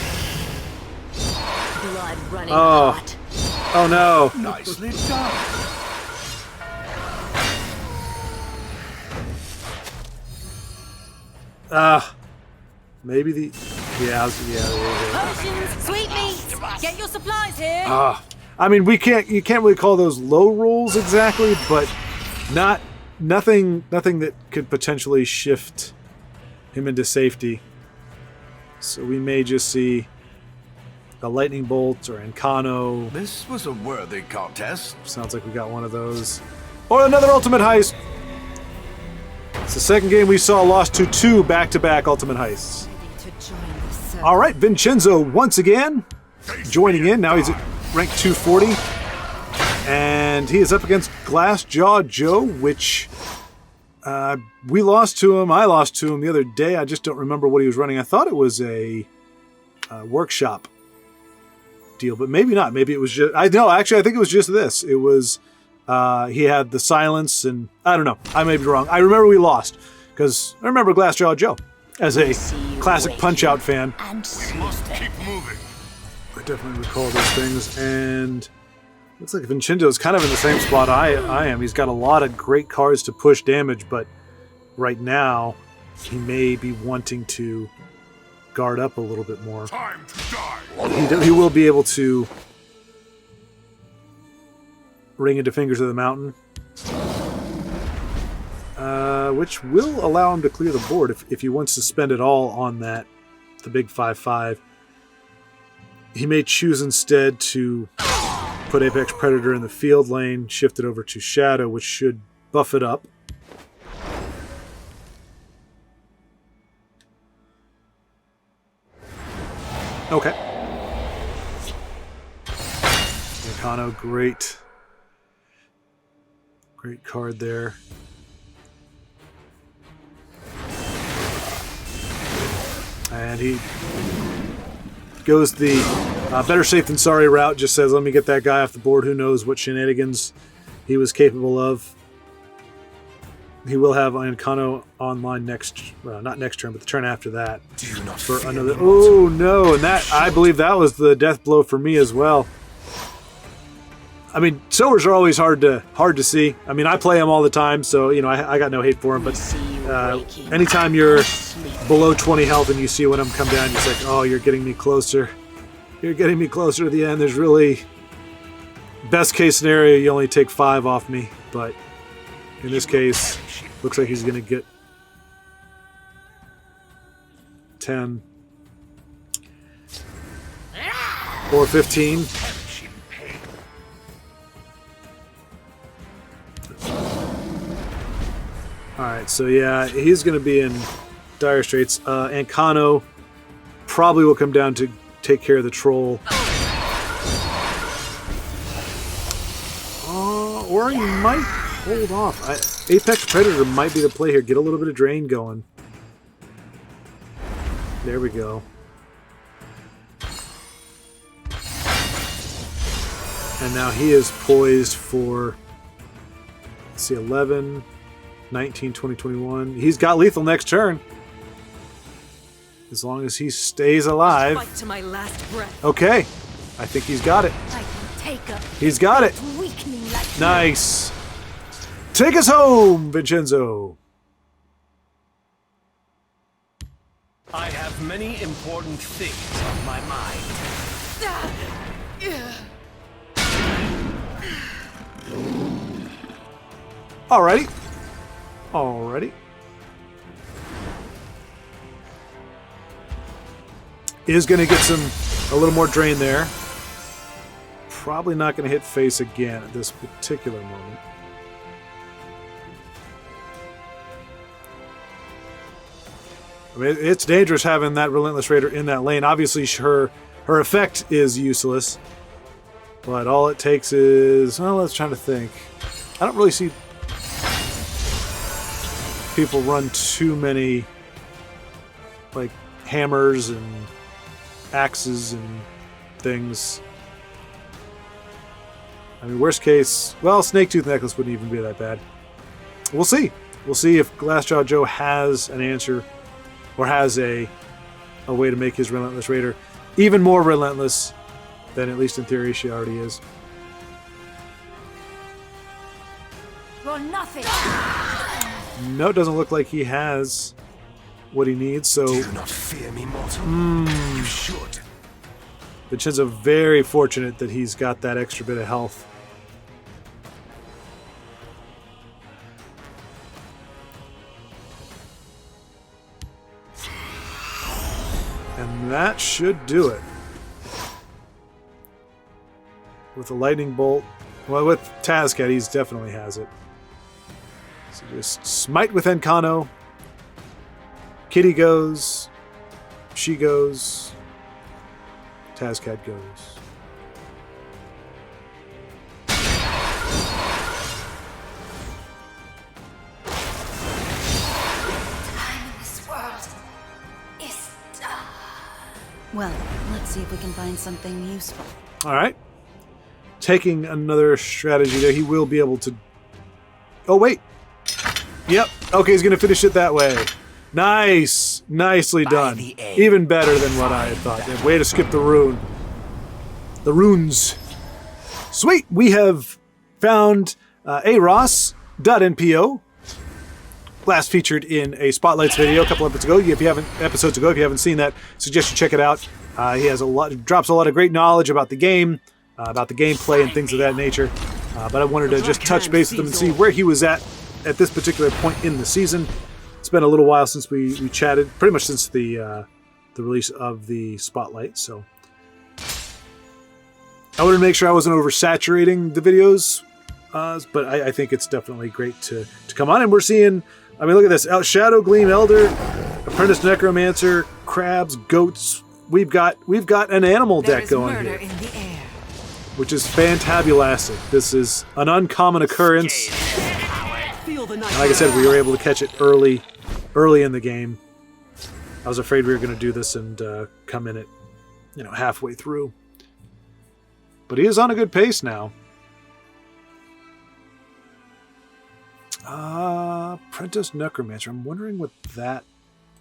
Blood running Oh. hot. Oh no. Nicely done. Maybe the... Yeah. Potions, sweetmeats. Get your supplies here. I mean, you can't really call those low rolls exactly, but nothing that could potentially shift him into safety. So we may just see a Lightning Bolt or Encano. This was a worthy contest. Sounds like we got one of those. Or another Ultimate Heist. It's the second game we saw lost to 2 back-to-back Ultimate Heists. All right, Vincenzo once again joining in. Now he's at rank 240. And he is up against Glassjaw Joe, which we lost to him. I lost to him the other day. I just don't remember what he was running. I thought it was a workshop deal, but maybe not. Maybe it was just... Actually, I think it was just this. It was... he had the silence, and... I don't know. I may be wrong. I remember we lost, because I remember Glassjaw Joe as a classic Punch-Out fan. We must keep moving. I definitely recall those things, and looks like Vincenzo is kind of in the same spot I am. He's got a lot of great cards to push damage, but right now he may be wanting to guard up a little bit more. Time to die. He will be able to ring into Fingers of the Mountain, which will allow him to clear the board if he wants to spend it all on that, the big 5/5. He may choose instead to put Apex Predator in the field lane, shift it over to Shadow, which should buff it up. Okay. Encano, great. Great card there. And he goes the better safe than sorry route, just says, let me get that guy off the board. Who knows what shenanigans he was capable of. He will have Ancano online not next turn, but the turn after that. Do not For fear another. me, Oh no! And that, I believe that was the death blow for me as well. I mean, sowers are always hard to see. I mean, I play them all the time, so you know I got no hate for them. But anytime you're below 20 health and you see one of them come down, it's like, oh, you're getting me closer. You're getting me closer to the end. There's really best case scenario, you only take 5 off me, but in this case, looks like he's gonna get 10 or 15. Alright, so yeah, he's going to be in dire straits. Ancano probably will come down to take care of the troll. Or he might hold off. Apex Predator might be the play here. Get a little bit of drain going. There we go. And now he is poised for, let's see, 11... 19, 20, 21. He's got lethal next turn. As long as he stays alive. Fight to my last breath. Okay. I think he's got it. I can take up He's got it. weakening like Nice. Take us home, Vincenzo. I have many important things on my mind. Alrighty. Alrighty. Is going to get a little more drain there. Probably not going to hit face again at this particular moment. I mean, it's dangerous having that Relentless Raider in that lane. Obviously, her effect is useless. But all it takes is... Well, let's try to think. I don't really see people run too many like hammers and axes and things. I mean, worst case, well, Snake Tooth Necklace wouldn't even be that bad. We'll see. We'll see if Glassjaw Joe has an answer or has a way to make his Relentless Raider even more relentless than, at least in theory, she already is. You're nothing. No, it doesn't look like he has what he needs, so... Do not fear me, mortal. You should. Vincenzo very fortunate that he's got that extra bit of health. And that should do it. With a lightning bolt. Well, with Tazcat, he definitely has it. So just smite with Ancano. Kitty goes. She goes. Tazcat goes. Time in this world is done. Well, let's see if we can find something useful. All right. Taking another strategy there, he will be able to... Oh, wait. Yep. Okay, he's going to finish it that way. Nice. Nicely done. Even better than what I had thought. Way to skip the rune. The runes. Sweet. We have found ARoss.NPO. Last featured in a Spotlights video a couple episodes ago. If you haven't seen that, suggest you check it out. He has drops a lot of great knowledge about the game, about the gameplay and things of that nature. But I wanted to just touch base with him and see where he was at this particular point in the season. It's been a little while since we chatted, pretty much since the release of the Spotlight. So I wanted to make sure I wasn't oversaturating the videos, but I think it's definitely great to come on. And we're seeing, I mean, look at this: Shadow Gleam Elder, Apprentice Necromancer, crabs, goats. We've got an animal deck going here, which is fantabulastic. This is an uncommon occurrence. And like I said, we were able to catch it early in the game. I was afraid we were going to do this and come in at, halfway through. But he is on a good pace now. Apprentice Necromancer. I'm wondering what that...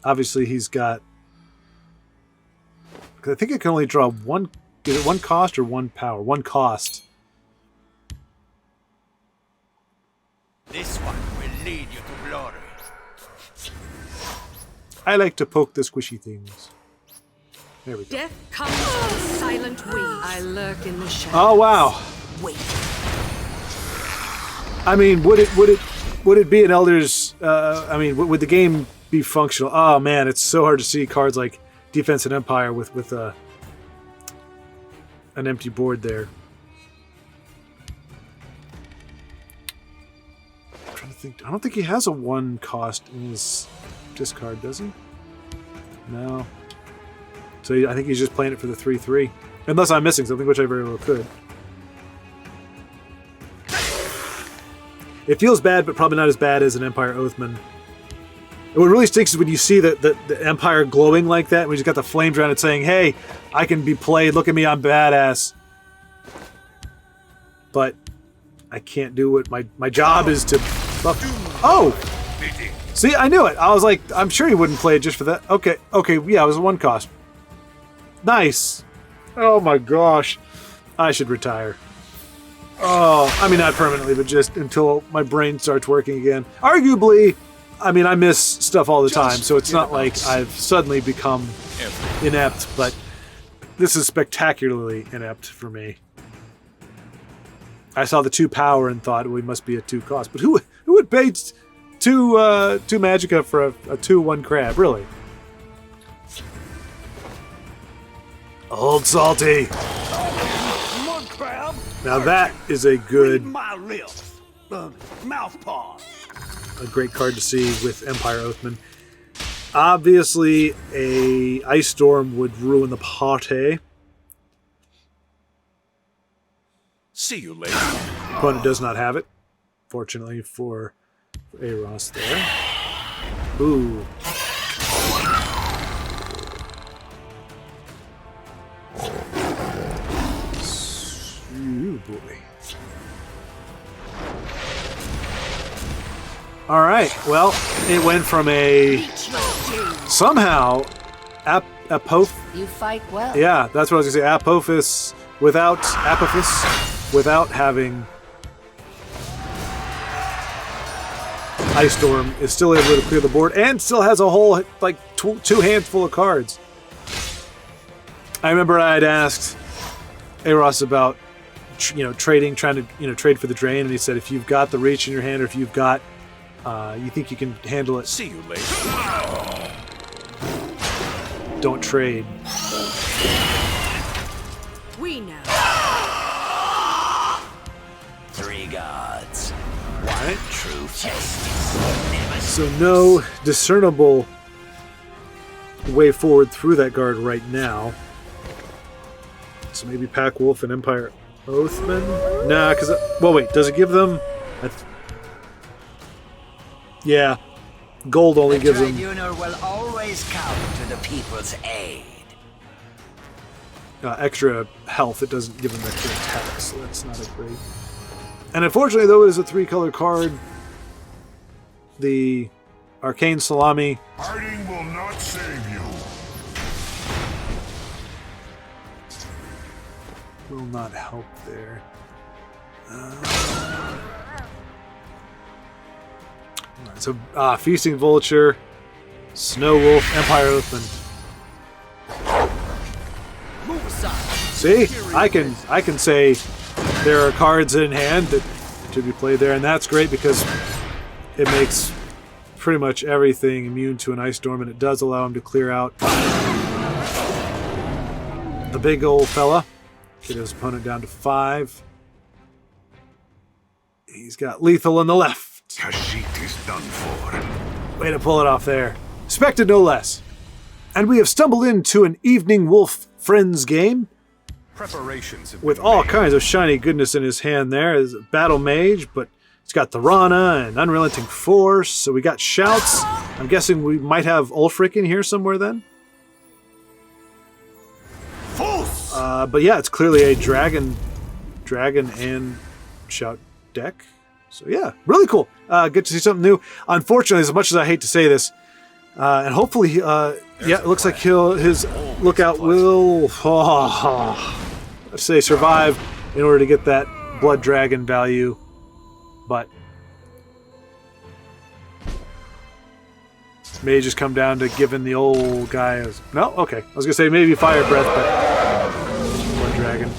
Obviously, he's got... Because I think it can only draw one... Is it one cost or one power? One cost. This one will lead you to glory. I like to poke the squishy things. There we go. Death comes on silent wings. I lurk in the shadows. Oh wow! Wait. I mean, would it be an Elder's? Would the game be functional? Oh man, it's so hard to see cards like Defense and Empire with an empty board there. I'm trying to think. I don't think he has a one cost in his discard, does he? No. So I think he's just playing it for the 3/3. Unless I'm missing something, which I very well could. It feels bad, but probably not as bad as an Empire Oathman. And what really stinks is when you see the Empire glowing like that, when he's got the flames around it saying, hey, I can be played, look at me, I'm badass. But I can't do it. My job is to buff. Oh! See, I knew it. I was like, I'm sure he wouldn't play it just for that. Okay, yeah, it was a one cost. Nice. Oh my gosh. I should retire. Oh, I mean, not permanently, but just until my brain starts working again. Arguably, I mean, I miss stuff all the time, so it's not like I've suddenly become inept, but this is spectacularly inept for me. I saw the 2 power and thought, well, he must be a 2 cost. But who would pay two magicka for a 2/1 crab, really? Old Salty. Mud crab. Now that is a good, My lips. Mouth paw. a great card to see with Empire Oathman. Obviously, a Ice Storm would ruin the party. See you later. Opponent does not have it. Fortunately for ARoss there. Ooh. Ooh, boy. All right. Well, it went from a somehow Apophis. You fight well. Yeah, that's what I was gonna say. Apophis without having Ice Storm is still able to clear the board and still has a whole like two handful of cards. I remember I'd asked ARoss about trading, trying to trade for the drain, and he said if you've got the reach in your hand or if you've got you think you can handle it. See you later. Don't trade. We know. 3 gods. Right. True justice. Never So no discernible way forward through that guard right now. So maybe Pack Wolf and Empire Oathman? Nah, because... Well, wait. Does it give them... Yeah. Gold only gives them... tribunal will always come to the people's aid. extra health. It doesn't give them extra attack, so that's not a great... And unfortunately, though, it is a 3-color card. The Arcane Salami... Hiding will not save you. will not help there. Alright, so Feasting Vulture, Snow Wolf, Empire Oathman. See, I can say there are cards in hand that should be played there, and that's great because it makes pretty much everything immune to an Ice Storm, and it does allow him to clear out the big old fella. Get his opponent down to 5. He's got lethal on the left. Kashyyyk is done for. Way to pull it off there. Expected no less. And we have stumbled into an Evening Wolf-Friends game Preparations have with been all made. kinds of shiny goodness in his hand there. Is a battle mage, but It's got Thorana and Unrelenting Force. So we got Shouts. I'm guessing we might have Ulfric in here somewhere then. But yeah, it's clearly a dragon and Shout deck. So yeah, really cool. Good to see something new. Unfortunately, as much as I hate to say this, and hopefully, yeah, it looks like his lookout will, let's say, survive in order to get that blood dragon value. But may just come down to giving the old guy no, okay. I was gonna say maybe fire breath, but blood dragon.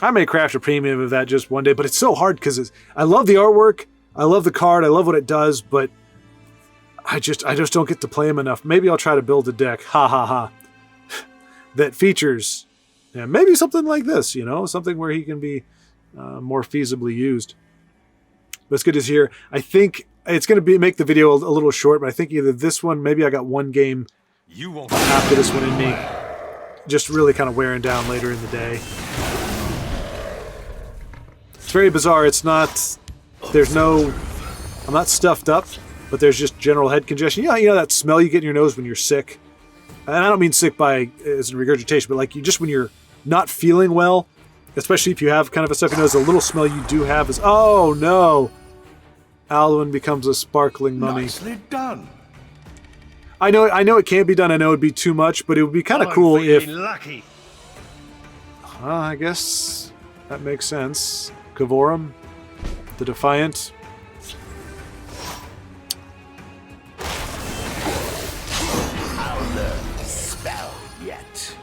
I may craft a premium of that just one day, but it's so hard because I love the artwork, I love the card, I love what it does, but I just don't get to play him enough. Maybe I'll try to build a deck, that features, yeah, maybe something like this, you know, something where he can be more feasibly used. But it's good to hear. I think it's going to make the video a little short, but I think either this one, maybe I got one game after this one in me, just really kind of wearing down later in the day. It's very bizarre. It's not, I'm not stuffed up, but there's just general head congestion. You know that smell you get in your nose when you're sick? And I don't mean sick as in regurgitation, but like when you're not feeling well, especially if you have kind of a stuffy nose, a little smell you do have is, oh no, Alduin becomes a sparkling mummy. Nicely done. I know it can't be done. I know it'd be too much, but it would be kind of cool if... lucky. I guess that makes sense. Kavorum, the Defiant. I'll learn the spell yet.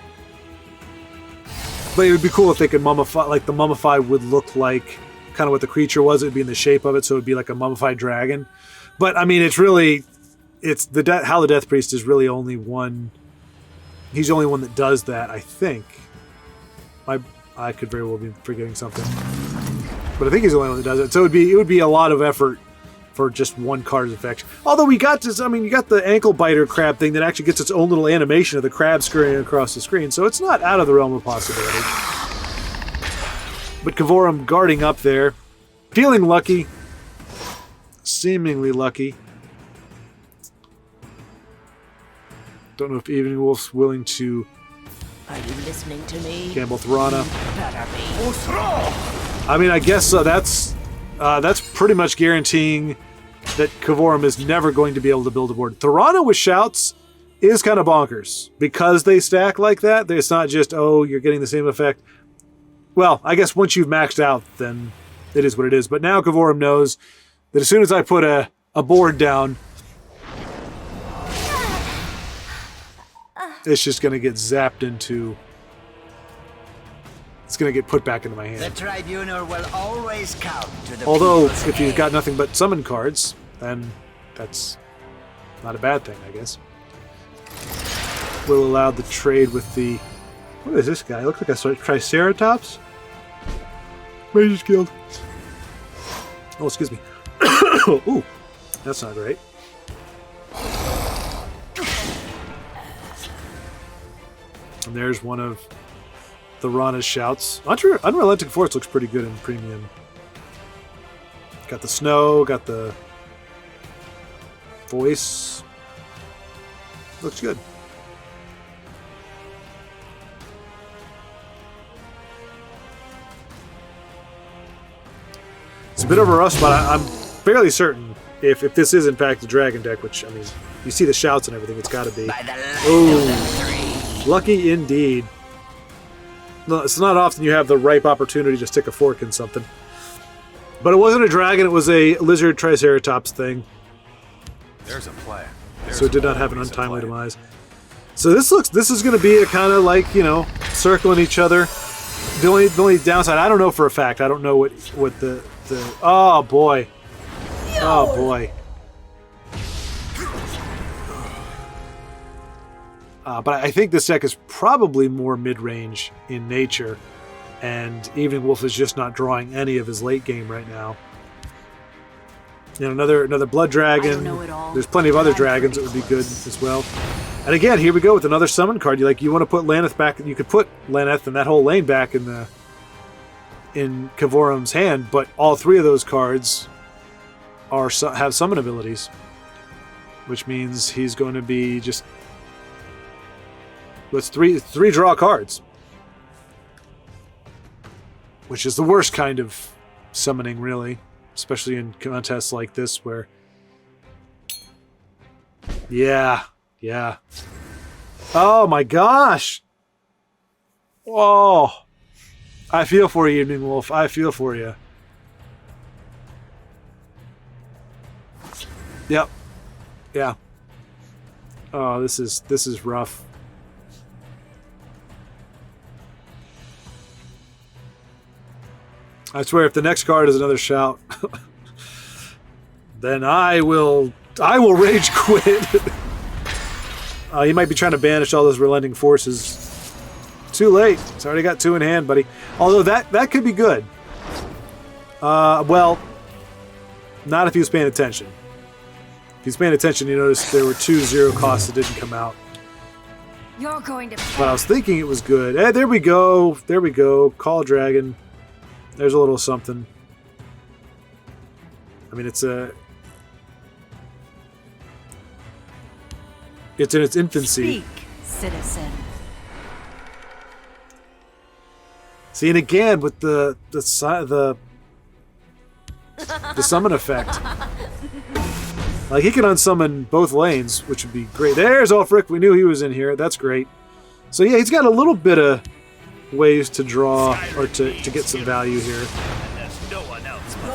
But it would be cool if they could mummify, like the mummify would look like kind of what the creature was. It'd be in the shape of it, so it'd be like a mummified dragon. But I mean, it's how the Death Priest is really only one. He's the only one that does that, I think. I could very well be forgetting something, but I think he's the only one that does it. So it would be a lot of effort for just one card's effect. Although we got this, I mean, you got the ankle biter crab thing that actually gets its own little animation of the crab scurrying across the screen, so it's not out of the realm of possibility. But Kavorum guarding up there, feeling lucky, seemingly lucky. Don't know if Evening Wolf's willing to. Are you listening to me? Gamble Thorana. Better be. I mean, I guess that's pretty much guaranteeing that Kavorum is never going to be able to build a board. Thorana with Shouts is kind of bonkers because they stack like that. It's not just, oh, you're getting the same effect. Well, I guess once you've maxed out, then it is what it is. But now Kavorum knows that as soon as I put a board down, it's just going to get zapped into... It's going to get put back into my hand. The tribunal will always count to the Although, people's if you've aid. got nothing but summon cards, then that's not a bad thing, I guess. Will allow the trade with the... What is this guy? Looks like a Triceratops? Mage's Guild. Oh, excuse me. Ooh, that's not great. And there's one of Thorana's Shouts. Unrelenting Force looks pretty good in premium. Got the snow, got the voice. Looks good. It's a bit of a rough spot. I'm fairly certain if this is in fact a dragon deck, which, I mean, you see the Shouts and everything, it's got to be. Oh, lucky indeed. No, it's not often you have the ripe opportunity to stick a fork in something. But it wasn't a dragon, it was a lizard Triceratops thing. There's a plan. So it did not have an untimely demise. So this is going to be a kind of like, you know, circling each other. The only downside, I don't know for a fact. I don't know what the oh boy. Oh boy. But I think this deck is probably more mid-range in nature, and Evening Wolf is just not drawing any of his late game right now. You know, another Blood Dragon. There's plenty of other dragons that would be good as well. And again, here we go with another summon card. You want to put Laneth back. You could put Laneth and that whole lane back in in Kavorum's hand, but all 3 of those cards have summon abilities, which means he's going to be just with three draw cards, which is the worst kind of summoning, really, especially in contests like this where, yeah. Oh my gosh! Oh, I feel for you, Evening Wolf. I feel for you. Yep. Yeah. Oh, this is rough. I swear, if the next card is another shout, then I will rage quit. He might be trying to banish all those relenting forces. Too late. It's already got 2 in hand, buddy. Although that could be good. Well, not if he was paying attention. If he's paying attention, you notice there were 2 0 costs that didn't come out. You're going to But I was thinking it was good. Hey, there we go. There we go. Call Dragon. There's a little something. I mean, it's in its infancy. Speak, citizen. See, and again with the summon effect. Like, he can unsummon both lanes, which would be great. There's Ulfric. We knew he was in here. That's great. So yeah, he's got a little bit of ways to draw or to get some value here. And there's no one else but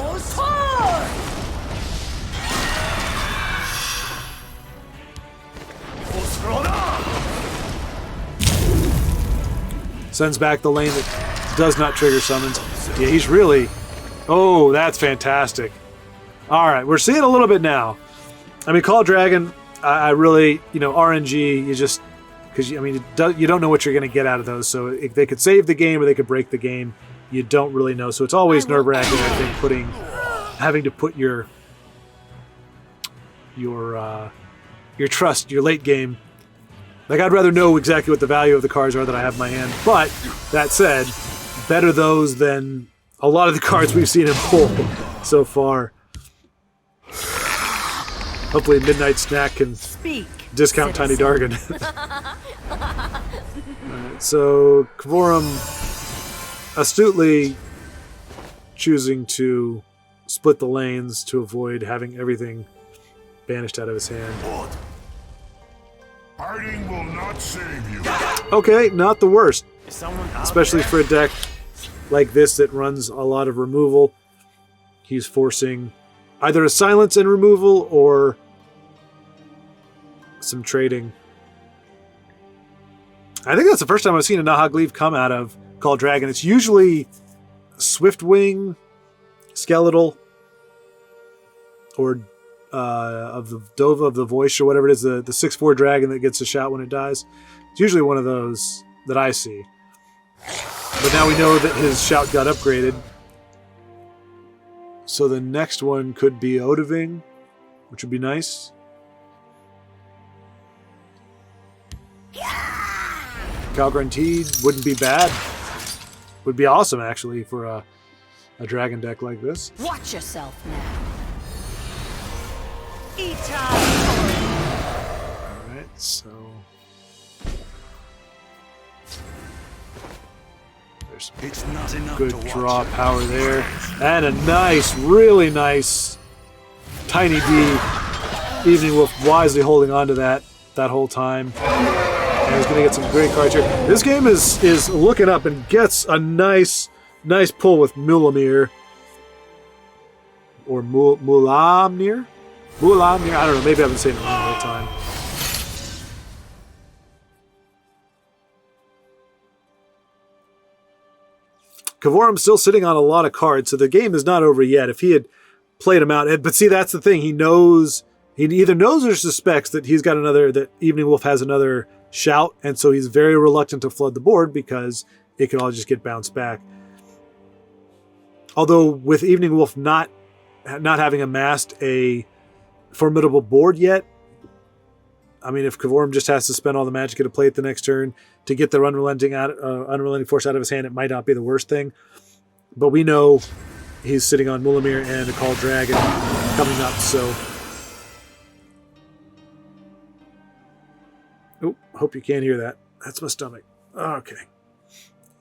Sends back the lane that does not trigger summons. Yeah, he's really... Oh, that's fantastic. All right, we're seeing a little bit now. I mean, Call Dragon, I really, RNG, you just... Because, I mean, you don't know what you're going to get out of those. So if they could save the game or they could break the game. You don't really know. So it's always nerve-wracking, I think, having to put your trust, your late game. Like, I'd rather know exactly what the value of the cards are that I have in my hand. But, that said, better those than a lot of the cards we've seen him pull so far. Hopefully Midnight Snack can discount Tiny Dargan. Alright, so Kvorum astutely choosing to split the lanes to avoid having everything banished out of his hand. Hiding will not save you. Okay, not the worst. Especially for a deck like this that runs a lot of removal. He's forcing either a silence and removal or some trading. I think that's the first time I've seen a Nahagleave come out of Call Dragon. It's usually Swiftwing, Skeletal, or of the Dova of the Voice, or whatever it is, the 6/4 dragon that gets a shout when it dies. It's usually one of those that I see. But now we know that his shout got upgraded. So the next one could be Odaving, which would be nice. Calgruntide wouldn't be bad. Would be awesome, actually, for a dragon deck like this. Watch yourself now. Alright, so... There's some good draw power there. And a nice, really nice Tiny D. Evening Wolf wisely holding on to that whole time. And he's going to get some great cards here. This game is looking up and gets a nice pull with Mulamir. Or Mulamir? Mulamir? I don't know. Maybe I've been saying it wrong the whole time. Kavorum's still sitting on a lot of cards, so the game is not over yet. If he had played them out, but see, that's the thing. He either knows or suspects that that Evening Wolf has another shout, and so he's very reluctant to flood the board because it could all just get bounced back. Although with Evening Wolf not having amassed a formidable board yet, I mean, if Kavorum just has to spend all the magic to play it the next turn to get the unrelenting force out of his hand, it might not be the worst thing. But we know he's sitting on Mulamir and a Call Dragon coming up, so... Oh, hope you can't hear that. That's my stomach. Okay.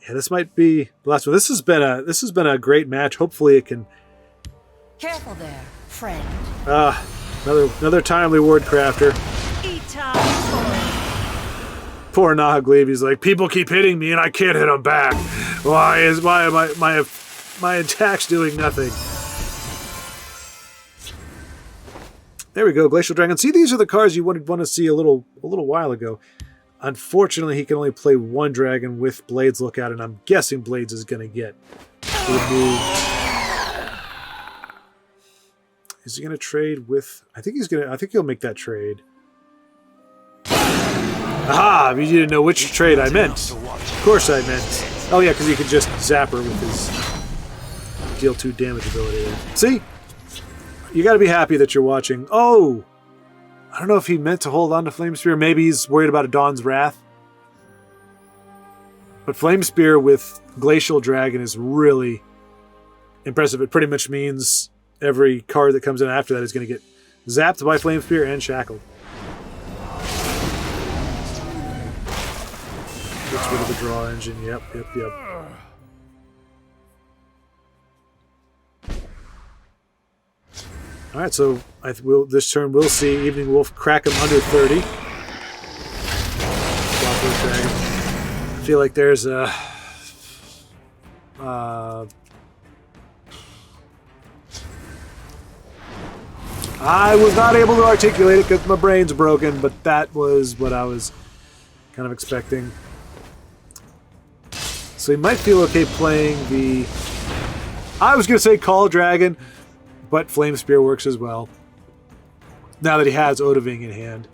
Yeah, this might be the last one. This has been a great match. Hopefully it can... Careful there, friend. Another timely word crafter. Poor Nahagleeb. He's like, people keep hitting me and I can't hit them back. Why am my attack's doing nothing? There we go, Glacial Dragon. See, these are the cards you would want to see a little while ago. Unfortunately, he can only play one dragon with Blades Lookout, and I'm guessing Blades is going to get removed. Is he going to trade with... I think he'll make that trade. Aha! You didn't know which trade I meant. Of course I meant. Oh yeah, because he could just zap her with his deal 2 damage ability there. See? You got to be happy that you're watching. Oh! I don't know if he meant to hold on to Flame Spear. Maybe he's worried about a Dawn's Wrath. But Flame Spear with Glacial Dragon is really impressive. It pretty much means every card that comes in after that is going to get zapped by Flame Spear and shackled. Gets rid of the draw engine. Yep. All right, so this turn we'll see Evening Wolf crack him under 30. I feel like there's a... I was not able to articulate it because my brain's broken, but that was what I was kind of expecting. So he might feel okay playing the... I was going to say Call Dragon, but Flame Spear works as well. Now that he has Odahviing in hand.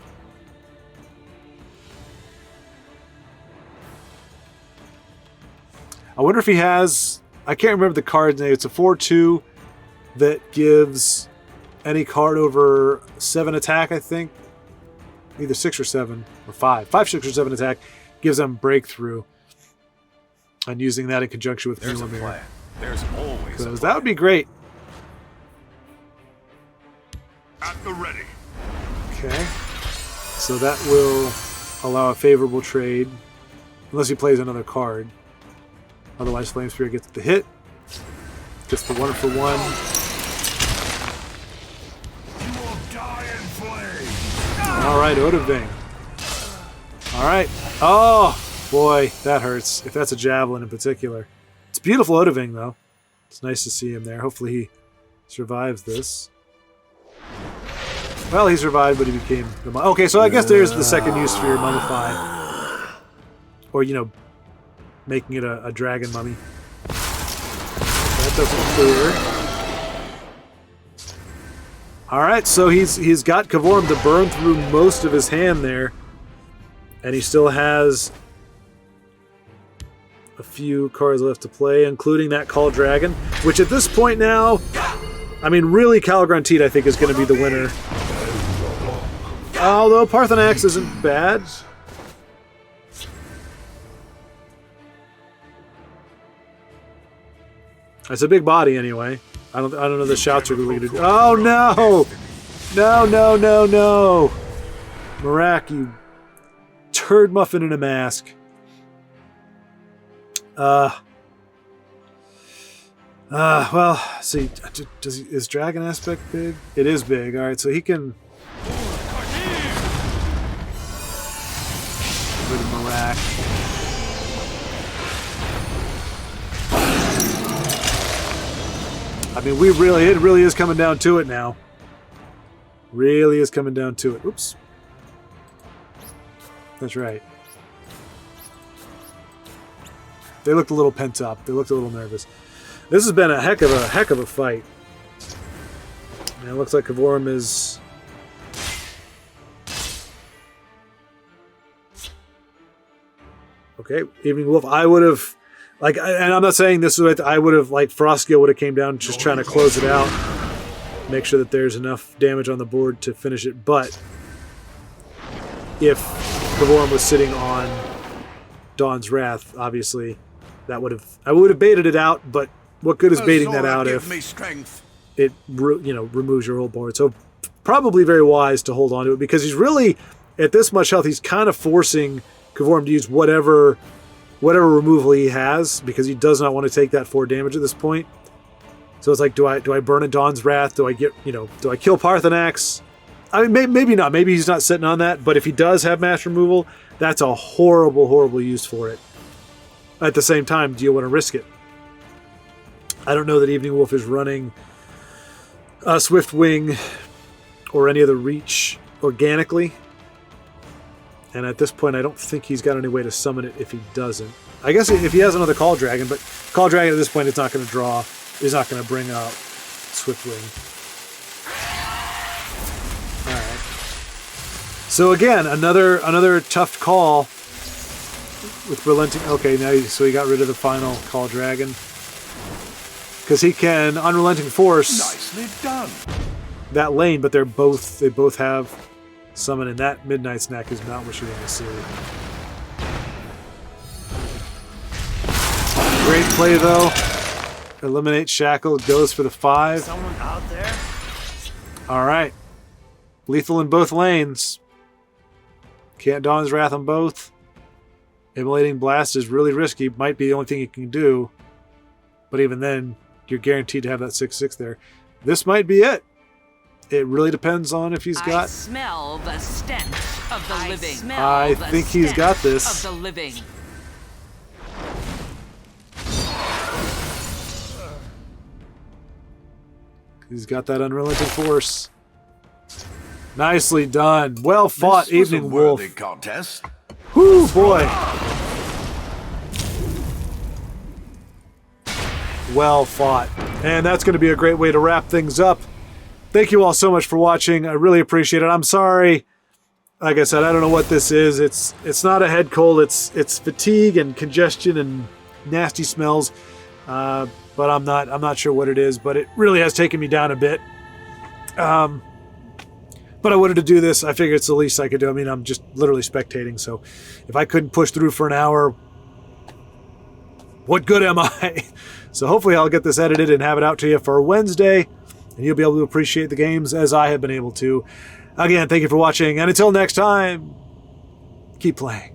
I wonder if he has... I can't remember the card's name. It's a 4/2 that gives any card over 7 attack, I think. Either 6 or 7, or 5. 5, 6, or 7 attack gives them Breakthrough. And using that in conjunction with Mulamir. There's always a plan. That would be great. At the ready. Okay. So that will allow a favorable trade. Unless he plays another card. Otherwise, Flame Spear gets the hit. Gets the 1-for-1. You will die in flames. Alright, Odahviing. Alright. Oh, boy, that hurts. If that's a Javelin in particular. It's beautiful Odahviing, though. It's nice to see him there. Hopefully he survives this. Well, he survived, but he became... Okay, so I guess there's the second use for your Mummify. Or, you know, making it a dragon mummy. That doesn't clear. Alright, so he's got Kavorum to burn through most of his hand there. And he still has a few cards left to play, including that Call Dragon. Which at this point now... I mean, really, Calgranteed, I think, is going to be the winner. Although Parthenax isn't bad. It's a big body, anyway. I don't know the shouts are really going to do. Oh, no! No. Mack, you turd muffin in a mask. Well, see, is Dragon Aspect big? It is big. All right, so he can... Rid of Mack. I mean, it really is coming down to it now. Really is coming down to it. Oops. That's right. They looked a little pent up. They looked a little nervous. This has been a heck of a fight. And it looks like Kavorum is... Okay, Evening Wolf. I would have... and I'm not saying this is what I would have, Frostgill would have came down just trying to close it out. Make sure that there's enough damage on the board to finish it. But if Kavorum was sitting on Dawn's Wrath, obviously, I would have baited it out, but what good is baiting that Zora, out give if me strength. it removes your whole board? So probably very wise to hold on to it, because he's really, at this much health, he's kind of forcing Kavorum to use whatever removal he has, because he does not want to take that 4 damage at this point. So it's like, do I burn a Dawn's Wrath? Do I do I kill Parthenax? I mean, maybe not. Maybe he's not sitting on that. But if he does have mass removal, that's a horrible, horrible use for it. At the same time, do you want to risk it? I don't know that Evening Wolf is running Swift Wing or any other reach organically. And at this point, I don't think he's got any way to summon it if he doesn't. I guess if he has another Call Dragon, but Call Dragon at this point, it's not going to draw. He's not going to bring up Swift Wing. All right. So again, another tough call with Relenting. Okay, so he got rid of the final Call Dragon, because he can Unrelenting Force Nicely done. that lane, but they both have summon, and that Midnight Snack is not what you want to see. Great play though. Eliminate Shackle, goes for the 5. Someone out there? All right. Lethal in both lanes. Can't Dawn's Wrath on both. Immolating Blast is really risky. Might be the only thing you can do. But even then, you're guaranteed to have that 6/6 there. This might be it. It really depends on if he's got... I smell the stench of the living. I think he's got this. Of the living. He's got that Unrelenting Force. Nicely done. Well fought, This was Evening a Wolf. worthy contest. Whoo, boy. Well fought. And that's going to be a great way to wrap things up. Thank you all so much for watching. I really appreciate it. I'm sorry. Like I said, I don't know what this is. It's not a head cold. It's fatigue and congestion and nasty smells. But I'm not sure what it is, but it really has taken me down a bit. But I wanted to do this. I figured it's the least I could do. I mean, I'm just literally spectating, so if I couldn't push through for an hour, what good am I? So hopefully I'll get this edited and have it out to you for Wednesday, and you'll be able to appreciate the games as I have been able to. Again, thank you for watching, and until next time, keep playing.